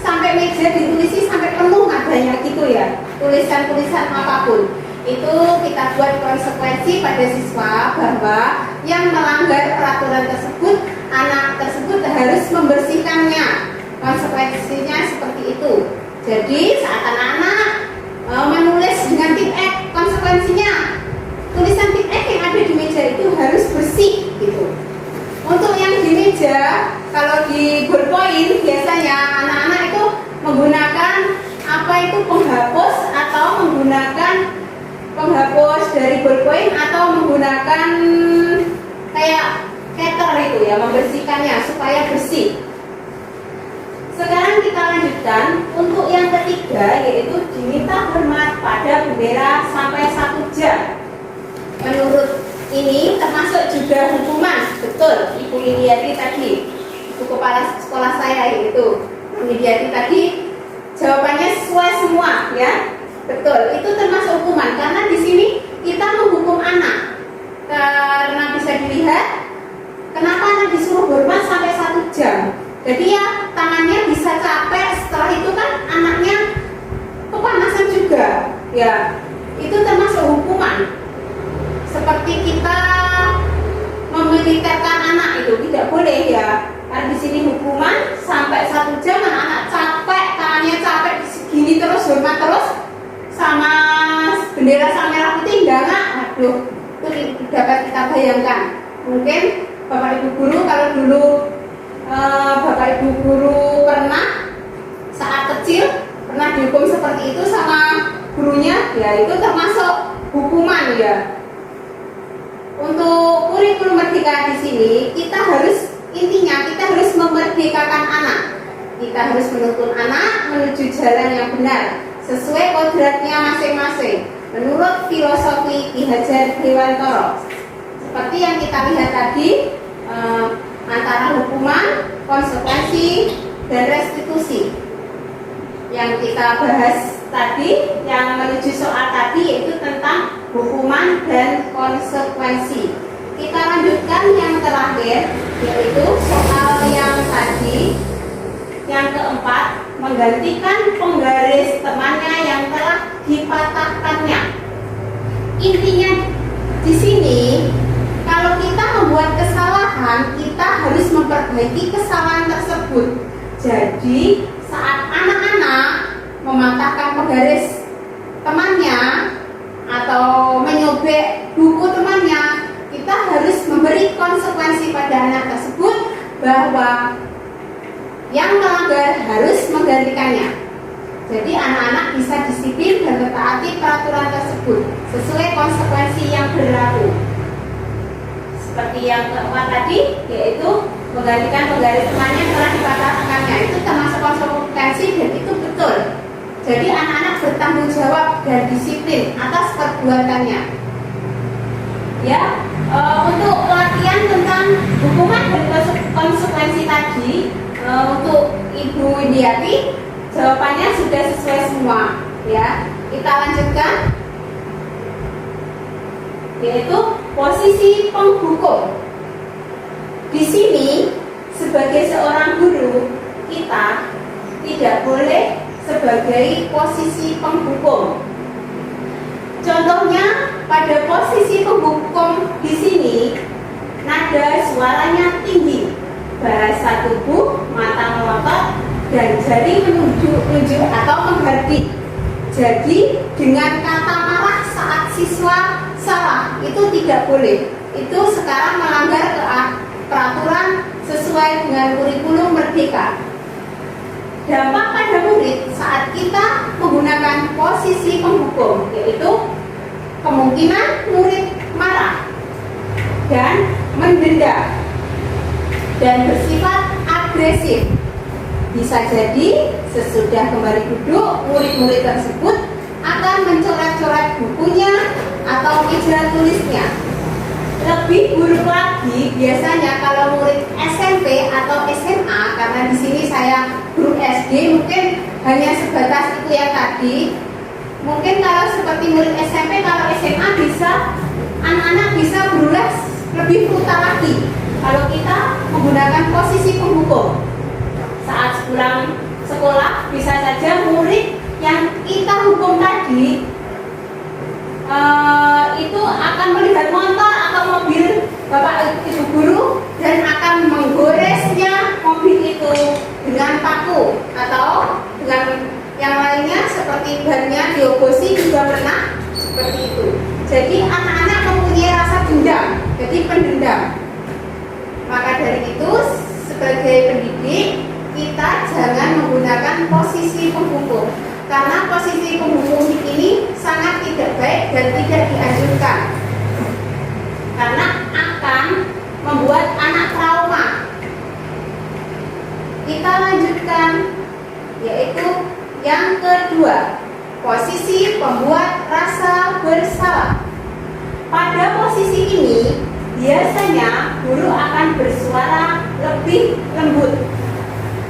sampai meja ditulisi sampai penuh adanya gitu ya, tulisan-tulisan apapun. Itu kita buat konsekuensi pada siswa bahwa yang melanggar peraturan tersebut, anak tersebut harus membersihkannya. Konsekuensinya seperti itu. Jadi saat anak-anak menulis dengan tip X, konsekuensinya tulisan tip X yang ada di meja itu harus bersih gitu. Untuk yang di meja, kalau di ballpoint biasanya anak-anak itu menggunakan apa itu penghapus atau menggunakan kayak keter itu ya, membersihkannya supaya bersih. Sekarang kita lanjutkan untuk yang ketiga, yaitu diminta hormat pada bendera sampai 1 jam. Menurut ini termasuk juga hukuman, betul Ibu Lidiati tadi, Ibu Kepala Sekolah saya yaitu Lidiati tadi, jawabannya sesuai semua ya, betul. Itu termasuk hukuman karena di sini kita menghukum anak. Karena bisa dilihat, kenapa anak disuruh hormat sampai 1 jam? Jadi ya tangannya bisa capek, setelah itu kan anaknya kepanasan juga. Ya, itu termasuk hukuman. Seperti kita memiliterkan anak itu tidak boleh ya. Karena di sini hukuman sampai 1 jam, anak-anak capek, tangannya capek segini terus hormat terus sama bendera sama merah putih enggak. Aduh, itu dapat kita bayangkan. Mungkin Bapak Ibu guru kalau dulu Bapak Ibu guru pernah saat kecil pernah dihukum seperti itu sama gurunya, ya itu termasuk hukuman ya. Untuk kurikulum merdeka di sini kita harus memerdekakan anak. Kita harus menuntun anak menuju jalan yang benar sesuai kodratnya masing-masing menurut filosofi Ki Hajar Dewantara. Seperti yang kita lihat tadi, antara hukuman, konsekuensi, dan restitusi. Yang kita bahas tadi, yang menuju soal tadi yaitu tentang hukuman dan konsekuensi. Kita lanjutkan yang terakhir, yaitu soal yang tadi, yang keempat, menggantikan penggaris temannya yang telah dipatahkannya. Intinya di sini, kalau kita membuat kesalahan, kita harus memperbaiki kesalahan tersebut. Jadi, saat anak-anak mematahkan penggaris temannya atau menyobek buku temannya, kita harus memberi konsekuensi pada anak tersebut bahwa yang melanggar harus menggantikannya. Jadi anak-anak bisa disiplin dan mentaati peraturan tersebut sesuai konsekuensi yang berlaku. Seperti yang keempat tadi, yaitu menggantikan penggaris temannya telah dipatahkannya. Itu termasuk konsekuensi dan itu betul. Jadi anak-anak bertanggung jawab dan disiplin atas perbuatannya. Ya, untuk latihan tentang hukuman dan konsekuensi tadi, untuk Ibu Widiati jawabannya sudah sesuai semua. Ya, kita lanjutkan. Yaitu posisi penghukum. Di sini sebagai seorang guru kita tidak boleh sebagai posisi penghukum. Contohnya pada posisi penghukum di sini nada suaranya tinggi, bahasa tubuh, mata melotot, dan jari menunjuk atau menghardik. Jadi dengan kata marah saat siswa salah itu tidak boleh. Itu sekarang melanggar peraturan sesuai dengan kurikulum merdeka. Dampak pada murid saat kita menggunakan posisi penghukum, yaitu kemungkinan murid marah dan mendenda dan bersifat agresif. Bisa jadi sesudah kembali duduk, murid-murid tersebut akan mencoret-coret bukunya atau meja tulisnya. Lebih buruk lagi biasanya kalau murid SMP atau SMA, karena di sini saya guru SD, mungkin hanya sebatas itu ya tadi. Mungkin kalau seperti murid SMP, kalau SMA bisa anak-anak bisa berulas lebih brutal lagi kalau kita menggunakan posisi penghukum. Saat pulang sekolah bisa saja murid yang kita hukum tadi itu akan melihat motor atau mobil Bapak Ibu guru dan akan menggoresnya mobil itu dengan paku atau dengan yang lainnya seperti bannya diobosi juga pernah seperti itu. Jadi anak-anak mempunyai rasa dendam, jadi pendendam. Maka dari itu sebagai pendidik kita jangan menggunakan posisi penghukum, karena posisi penghukum ini sangat tidak baik dan tidak dianjurkan. pembuat rasa bersalah. Pada posisi ini, biasanya guru akan bersuara lebih lembut.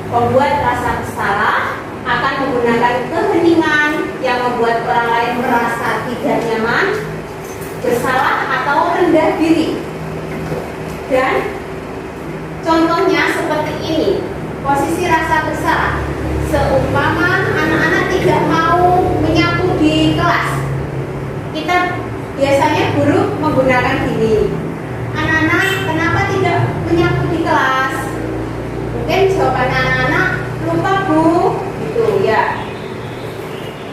Pembuat rasa bersalah akan menggunakan keheningan yang membuat orang lain merasa tidak nyaman, bersalah atau rendah diri. Dan contohnya seperti ini, posisi rasa bersalah. Seumpama anak-anak tidak mau menyapu di kelas, kita biasanya guru menggunakan gini, anak-anak kenapa tidak menyapu di kelas? Mungkin jawaban anak-anak, lupa bu, gitu ya.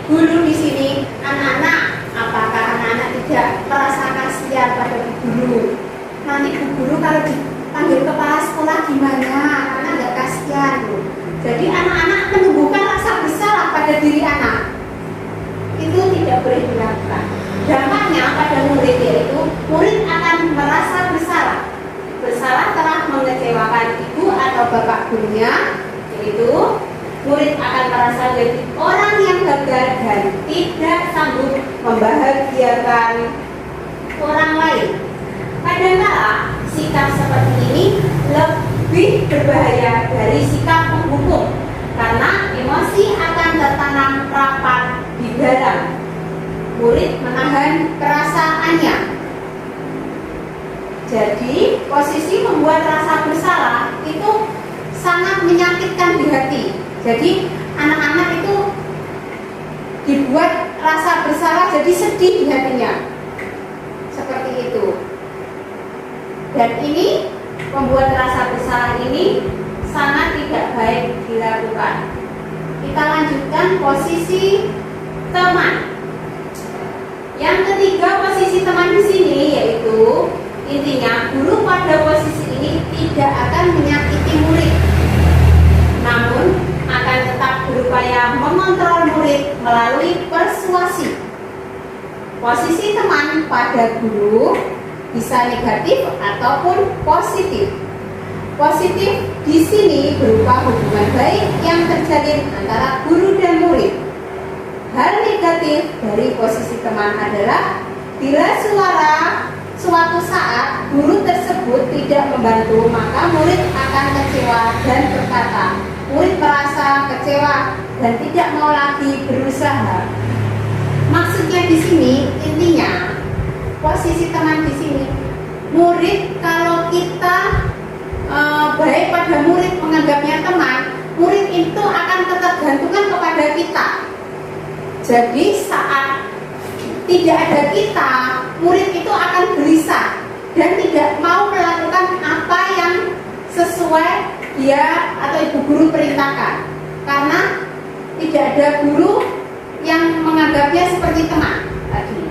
Guru di sini, anak-anak, apakah anak-anak tidak merasa kasihan pada bu guru? Nanti bu guru kalau dipanggil kepala sekolah gimana? Karena nggak kasihan bu. Jadi anak-anak menumbuhkan rasa bersalah pada diri anak. Itu tidak boleh dilakukan. Dampaknya pada murid yaitu murid akan merasa bersalah. Bersalah telah mengecewakan ibu atau bapak gurunya, yaitu murid akan merasa jadi orang yang gagal dan tidak sanggup membahagiakan orang lain. Kadang-kala sikap seperti ini lebih berbahaya dari sikap menghukum karena emosi akan tertanam rapat di dalam murid menahan perasaannya. Jadi posisi membuat rasa bersalah itu sangat menyakitkan di hati. Jadi anak-anak itu dibuat rasa bersalah jadi sedih di hatinya. Seperti itu. Dan ini membuat rasa bersalah ini sangat tidak baik dilakukan. Kita lanjutkan posisi teman. Yang ketiga posisi teman di sini yaitu intinya guru pada posisi ini tidak akan menyakiti murid, namun akan tetap berupaya mengontrol murid melalui persuasi. Posisi teman pada guru bisa negatif ataupun positif. Positif di sini berupa hubungan baik yang terjalin antara guru dan murid. Hal negatif dari posisi teman adalah bila suatu saat guru tersebut tidak membantu, maka murid akan kecewa dan berkata, murid merasa kecewa dan tidak mau lagi berusaha. Maksudnya di sini intinya posisi teman di sini, murid kalau kita baik pada murid menganggapnya teman, murid itu akan ketergantungan kepada kita. Jadi saat tidak ada kita, murid itu akan gelisah dan tidak mau melakukan apa yang sesuai dia atau ibu guru perintahkan, karena tidak ada guru yang menganggapnya seperti teman tadi.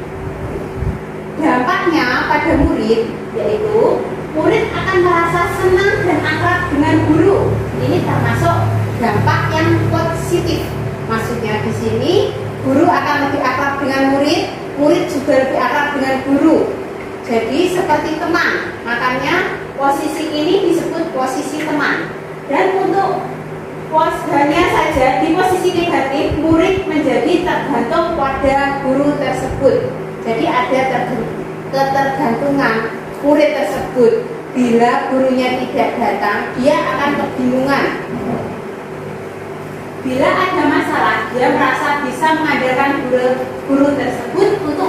Dampaknya pada murid yaitu murid akan merasa senang dan akrab dengan guru. Ini termasuk dampak yang positif. Maksudnya di sini guru akan lebih akrab dengan murid, murid juga lebih akrab dengan guru. Jadi seperti teman. Makanya posisi ini disebut posisi teman. Dan untuk hanya saja di posisi negatif, murid menjadi tergantung pada guru tersebut. Jadi ada ketergantungan murid tersebut. Bila gurunya tidak datang, dia akan kebingungan. Bila ada masalah, dia merasa bisa mengandalkan guru tersebut untuk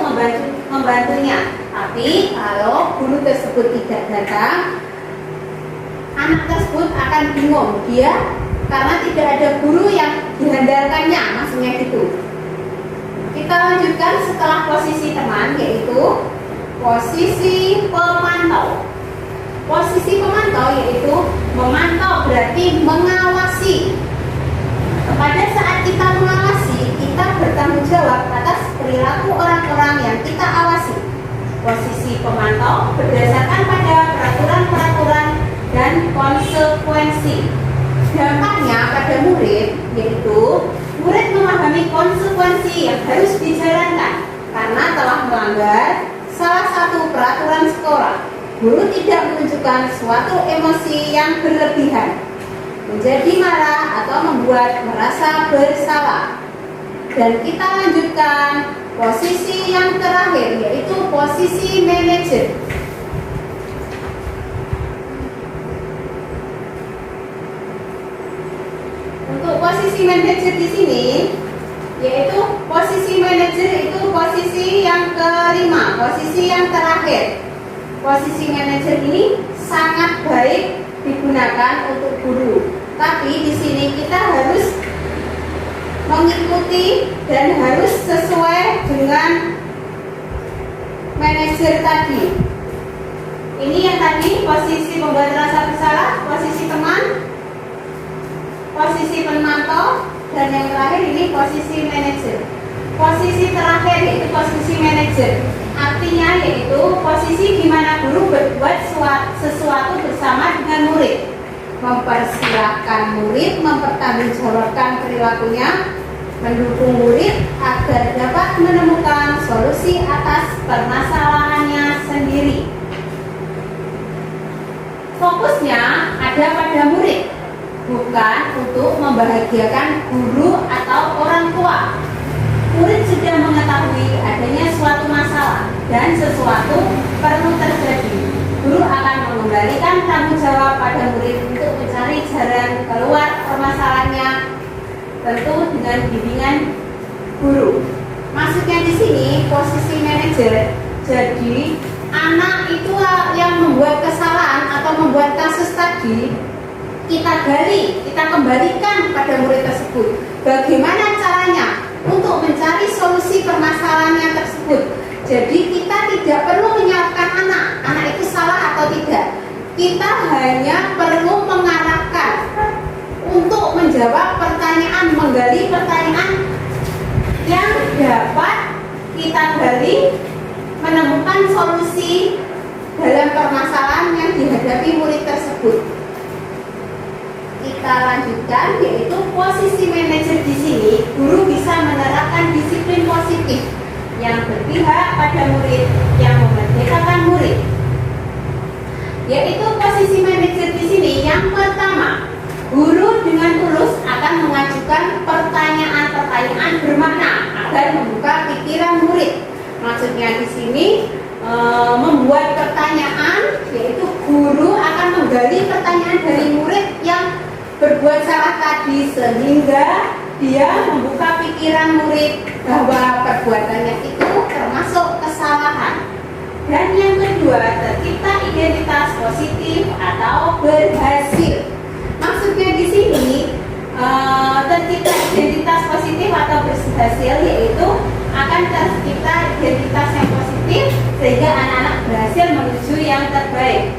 membantunya. Tapi kalau guru tersebut tidak datang, anak tersebut akan bingung. Dia karena tidak ada guru yang diandalkannya, maksudnya gitu. Kita lanjutkan setelah posisi teman, yaitu posisi pemantau. Posisi pemantau yaitu memantau berarti mengawasi. Pada saat kita mengawasi, kita bertanggung jawab atas perilaku orang-orang yang kita awasi. Posisi pemantau berdasarkan pada peraturan-peraturan dan konsekuensi. Dampaknya pada murid yaitu murid memahami konsekuensi yang harus dijalankan karena telah melanggar salah satu peraturan sekolah. Guru tidak menunjukkan suatu emosi yang berlebihan, menjadi marah atau membuat merasa bersalah. Dan kita lanjutkan posisi yang terakhir yaitu posisi manajer. Untuk posisi manajer di sini, yaitu posisi manajer itu posisi yang kelima, posisi yang terakhir. Posisi manajer ini sangat baik digunakan untuk guru. Tapi di sini kita harus mengikuti dan harus sesuai dengan manajer tadi. Ini yang tadi posisi pembuat rasa bersalah, posisi teman, posisi pemantau, dan yang terakhir ini posisi manajer. Posisi terakhir yaitu posisi manajer. Artinya yaitu posisi di mana guru berbuat sesuatu bersama dengan murid, mempersilahkan murid mempertanggungjawabkan perilakunya, mendukung murid agar dapat menemukan solusi atas permasalahannya sendiri. Fokusnya ada pada murid, bukan untuk membahagiakan guru atau orang tua. Murid sudah mengetahui adanya suatu masalah dan sesuatu perlu terjadi. Guru akan mengembalikan tanggung jawab pada murid untuk mencari jalan keluar permasalahannya, tentu dengan bimbingan guru. Maksudnya di sini posisi manajer. Jadi anak itu yang membuat kesalahan atau membuat kasus tadi, kita gali, kita kembalikan pada murid tersebut. Bagaimana caranya untuk mencari solusi permasalahannya tersebut. Jadi kita tidak perlu menyalahkan anak itu salah atau tidak. Kita hanya perlu mengarahkan untuk menjawab pertanyaan, menggali pertanyaan yang dapat kita gali, menemukan solusi dalam permasalahan yang dihadapi murid tersebut. Kita lanjutkan, yaitu posisi manajer di sini. Guru bisa menerapkan disiplin positif yang berpihak pada murid, yang memerdekakan murid. Yaitu posisi manajer di sini. Yang pertama, guru dengan tulus akan mengajukan pertanyaan-pertanyaan bermakna agar membuka pikiran murid. Maksudnya di sini membuat pertanyaan, yaitu guru akan menggali pertanyaan dari murid yang berbuat salah tadi sehingga dia membuka pikiran murid bahwa perbuatannya itu termasuk kesalahan. Dan yang kedua, tercipta identitas positif atau berhasil. Maksudnya di sini tercipta identitas positif atau berhasil, yaitu akan tercipta identitas yang positif sehingga anak-anak berhasil menuju yang terbaik.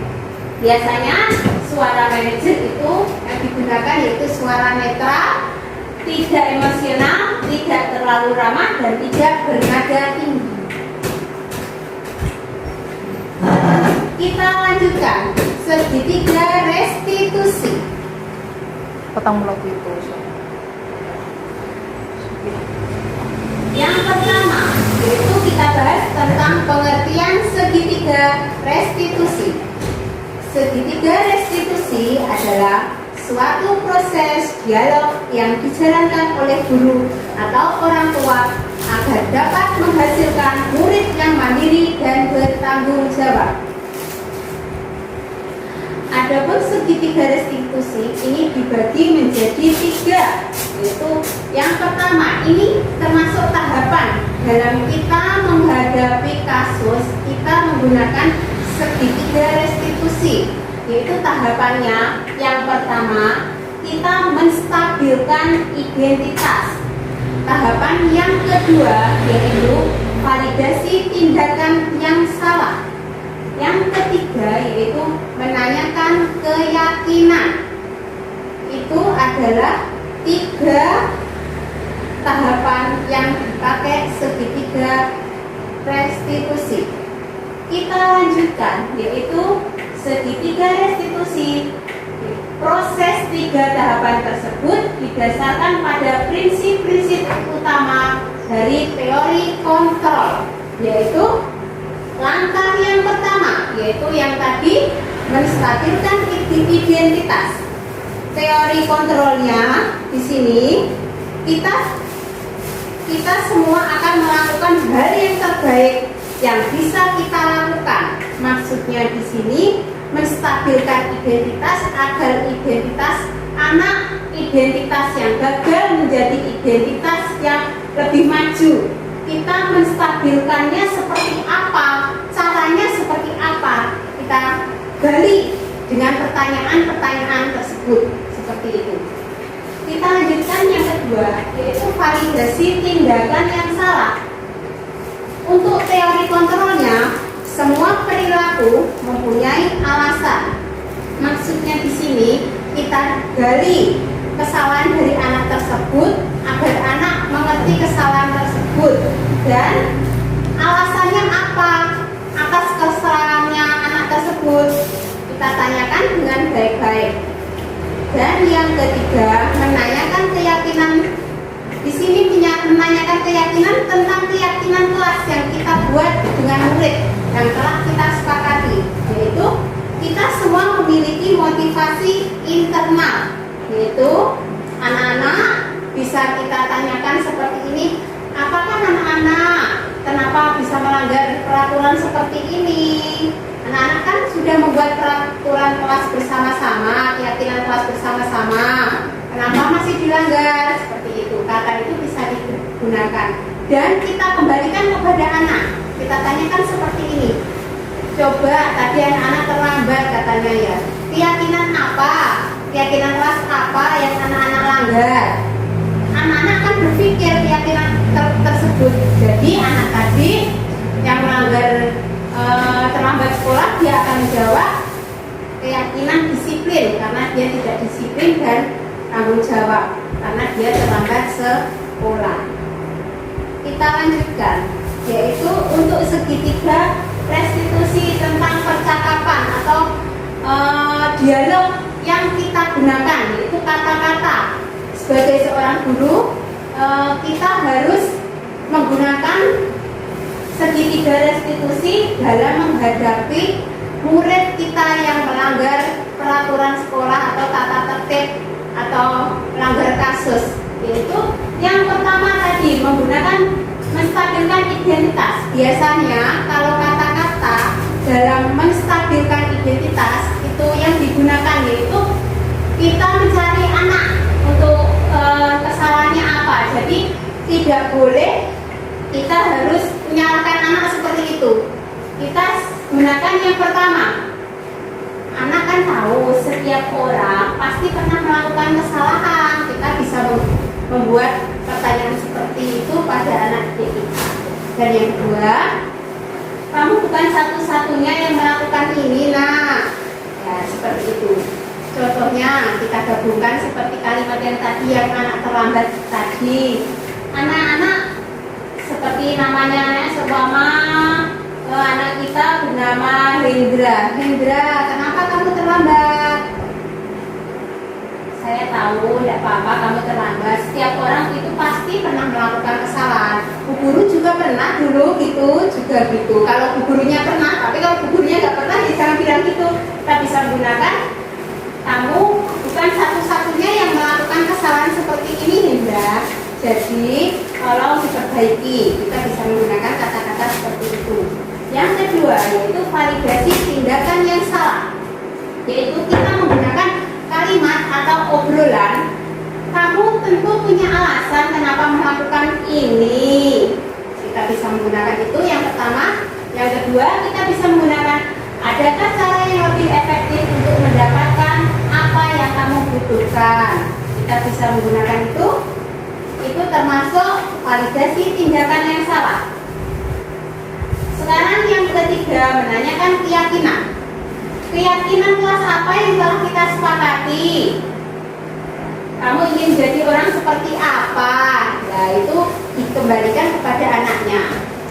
Biasanya suara manajer itu yang digunakan yaitu suara netral, tidak emosional, tidak terlalu ramah, dan tidak bernada tinggi. Kita lanjutkan segitiga restitusi. Potong blok itu. Yang pertama yaitu kita bahas tentang pengertian segitiga restitusi. Segitiga restitusi adalah suatu proses dialog yang dijalankan oleh guru atau orang tua agar dapat menghasilkan murid yang mandiri dan bertanggung jawab. Adapun segitiga restitusi ini dibagi menjadi 3, yaitu yang pertama ini termasuk tahapan dalam kita menghadapi kasus. Kita menggunakan segitiga restitusi, yaitu tahapannya yang pertama kita menstabilkan identitas. Tahapan yang kedua yaitu validasi tindakan yang salah. Yang ketiga yaitu menanyakan keyakinan. Itu adalah 3 tahapan yang dipakai segitiga restitusi. Kita lanjutkan, yaitu segitiga restitusi. Proses 3 tahapan tersebut didasarkan pada prinsip-prinsip utama dari teori kontrol, yaitu langkah yang pertama, yaitu yang tadi menstabilkan identitas. Teori kontrolnya di sini kita kita semua akan melakukan hal yang terbaik yang bisa kita lakukan. Maksudnya di sini menstabilkan identitas agar identitas anak, identitas yang gagal menjadi identitas yang lebih maju. Kita menstabilkannya seperti apa? Caranya seperti apa? Kita gali dengan pertanyaan-pertanyaan tersebut seperti itu. Kita lanjutkan yang kedua, yaitu validasi tindakan yang salah. Untuk teori kontrolnya, semua perilaku mempunyai alasan. Maksudnya di sini kita gali kesalahan dari anak tersebut agar anak mengerti kesalahan tersebut dan alasannya apa atas kesalahannya anak tersebut. Kita tanyakan dengan baik-baik. Dan yang ketiga, menanyakan keyakinan. Di sini menanyakan keyakinan tentang keyakinan kelas yang kita buat dengan murid yang telah kita sepakati, yaitu kita semua memiliki motivasi internal, yaitu anak-anak bisa kita tanyakan seperti ini, apakah anak-anak kenapa bisa melanggar peraturan seperti ini? Anak-anak kan sudah membuat peraturan kelas bersama-sama, keyakinan kelas bersama-sama, kenapa masih dilanggar? Seperti itu, kata itu bisa digunakan dan kita kembalikan kepada anak. Kita tanyakan seperti ini, coba tadi anak-anak terlambat katanya ya, keyakinan apa, keyakinan kelas apa yang anak-anak langgar? Anak-anak kan berpikir keyakinan tersebut. Jadi anak tadi yang melanggar terlambat sekolah, dia akan menjawab keyakinan disiplin karena dia tidak disiplin dan tanggung jawab karena dia terlambat sekolah. Kita lanjutkan, yaitu untuk segitiga restitusi tentang percakapan atau dialog yang kita gunakan, yaitu kata-kata. Sebagai seorang guru, kita harus menggunakan segitiga restitusi dalam menghadapi murid kita yang melanggar peraturan sekolah atau tata tertib atau melanggar kasus. Yaitu yang pertama tadi, menggunakan menstabilkan identitas. Biasanya kalau kata-kata dalam menstabilkan identitas itu yang digunakan yaitu kita mencari anak untuk kesalahannya apa. Jadi tidak boleh kita harus menyalahkan anak seperti itu. Kita gunakan yang pertama. Anak kan tahu setiap orang pasti pernah melakukan kesalahan. Kita bisa membuat pertanyaan seperti itu pada anak didik. Dan yang kedua, kamu bukan satu-satunya yang melakukan ini, nak. Ya, seperti itu. Contohnya kita gabungkan seperti kalimat yang tadi yang anak terlambat tadi. Anak-anak seperti namanya seumpama anak kita bernama Hendra. Hendra, kenapa kamu terlambat? Saya tahu, tidak apa-apa kamu terlambat. Setiap orang itu pasti pernah melakukan kesalahan. Bu guru juga pernah dulu gitu, juga gitu. Kalau bu gurunya pernah, tapi kalau bu gurunya nggak pernah, ya jangan bilang gitu. Kita bisa menggunakan kamu bukan satu-satunya yang melakukan kesalahan seperti ini, Hendra. Jadi kalau diperbaiki, kita bisa menggunakan kata-kata seperti itu. Yang kedua yaitu validasi tindakan yang salah, yaitu kita menggunakan kalimat atau obrolan. Kamu tentu punya alasan kenapa melakukan ini. Kita bisa menggunakan itu yang pertama. Yang kedua kita bisa menggunakan, adakah cara yang lebih efektif untuk mendapatkan apa yang kamu butuhkan. Kita bisa menggunakan itu termasuk validasi tindakan yang salah. Sekarang yang ketiga, menanyakan keyakinan. Keyakinan kelas apa yang telah kita sepakati? Kamu ingin jadi orang seperti apa? Nah, itu dikembalikan kepada anaknya.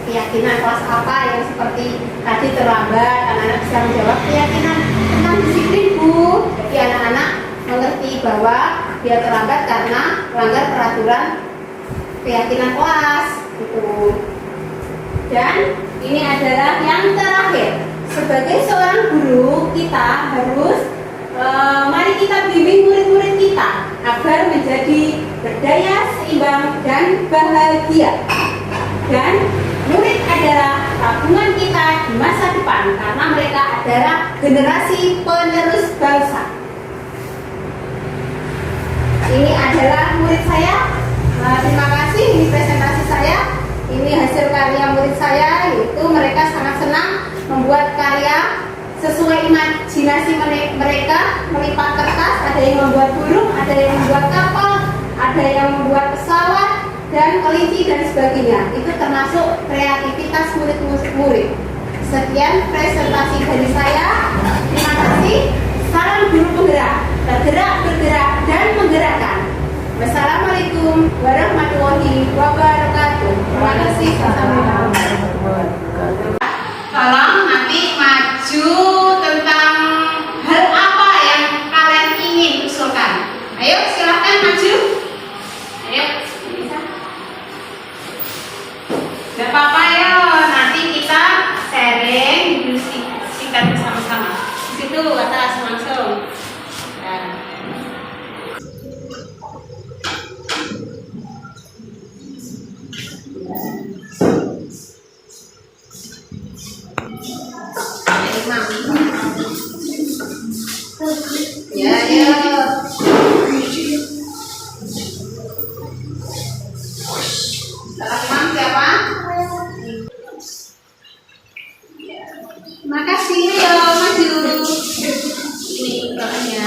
Keyakinan kelas apa yang seperti tadi terlambat, anak-anak bisa menjawab keyakinan tentang disiplin, Bu. Jadi anak-anak mengerti bahwa dia terlambat karena melanggar peraturan keyakinan kelas gitu. Dan ini adalah yang terakhir. Sebagai seorang guru, kita harus mari kita bimbing murid-murid kita agar menjadi berdaya, seimbang, dan bahagia. Dan murid adalah tabungan kita di masa depan karena mereka adalah generasi penerus bangsa. Ini adalah murid saya. Terima kasih, ini presentasi saya. Ini hasil karya murid saya, yaitu mereka sangat senang membuat karya sesuai imajinasi mereka, melipat kertas, ada yang membuat burung, ada yang membuat kapal, ada yang membuat pesawat, dan kelinci dan sebagainya. Itu termasuk kreativitas murid-murid. Sekian presentasi dari saya. Terima kasih. Salam guru penggerak, bergerak, bergerak, dan menggerakkan. Wassalamualaikum warahmatullahi wabarakatuh. Terima kasih. Tolong nanti maju tentang hal apa yang kalian ingin usulkan. Ayo silahkan maju. Ayo. Gak apa-apa ya, nanti kita sharing singkat bersama-sama. Di situ atas langsung. Nah. Ya, ya. Salah imam siapa? Terima kasih, ayo maju. Ini ikranya.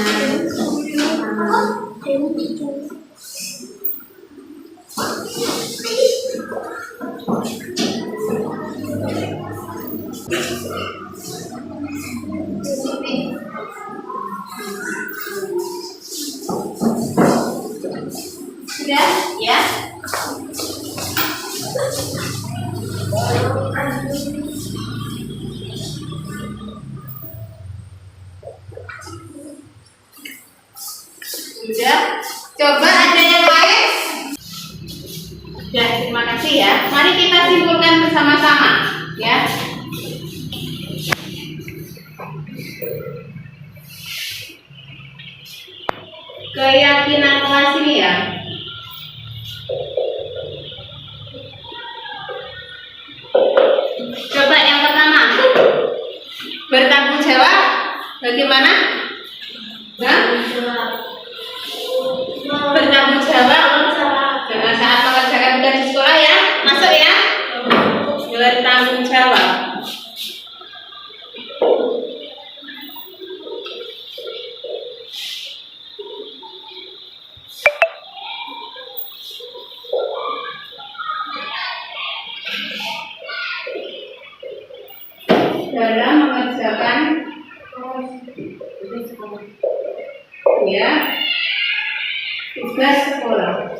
Sudah, ya. Sudah. Coba ada yang lain? Ya, terima kasih ya. Mari kita simpulkan bersama-sama, ya. Keyakinan kelas ini ya. Coba yang pertama, bertanggung jawab bagaimana? Hah? Bertanggung jawab saat mengerjakan tugas di sekolah ya. Masuk ya. Bertanggung jawab. Dalam mengerjakan ya tugas sekolah.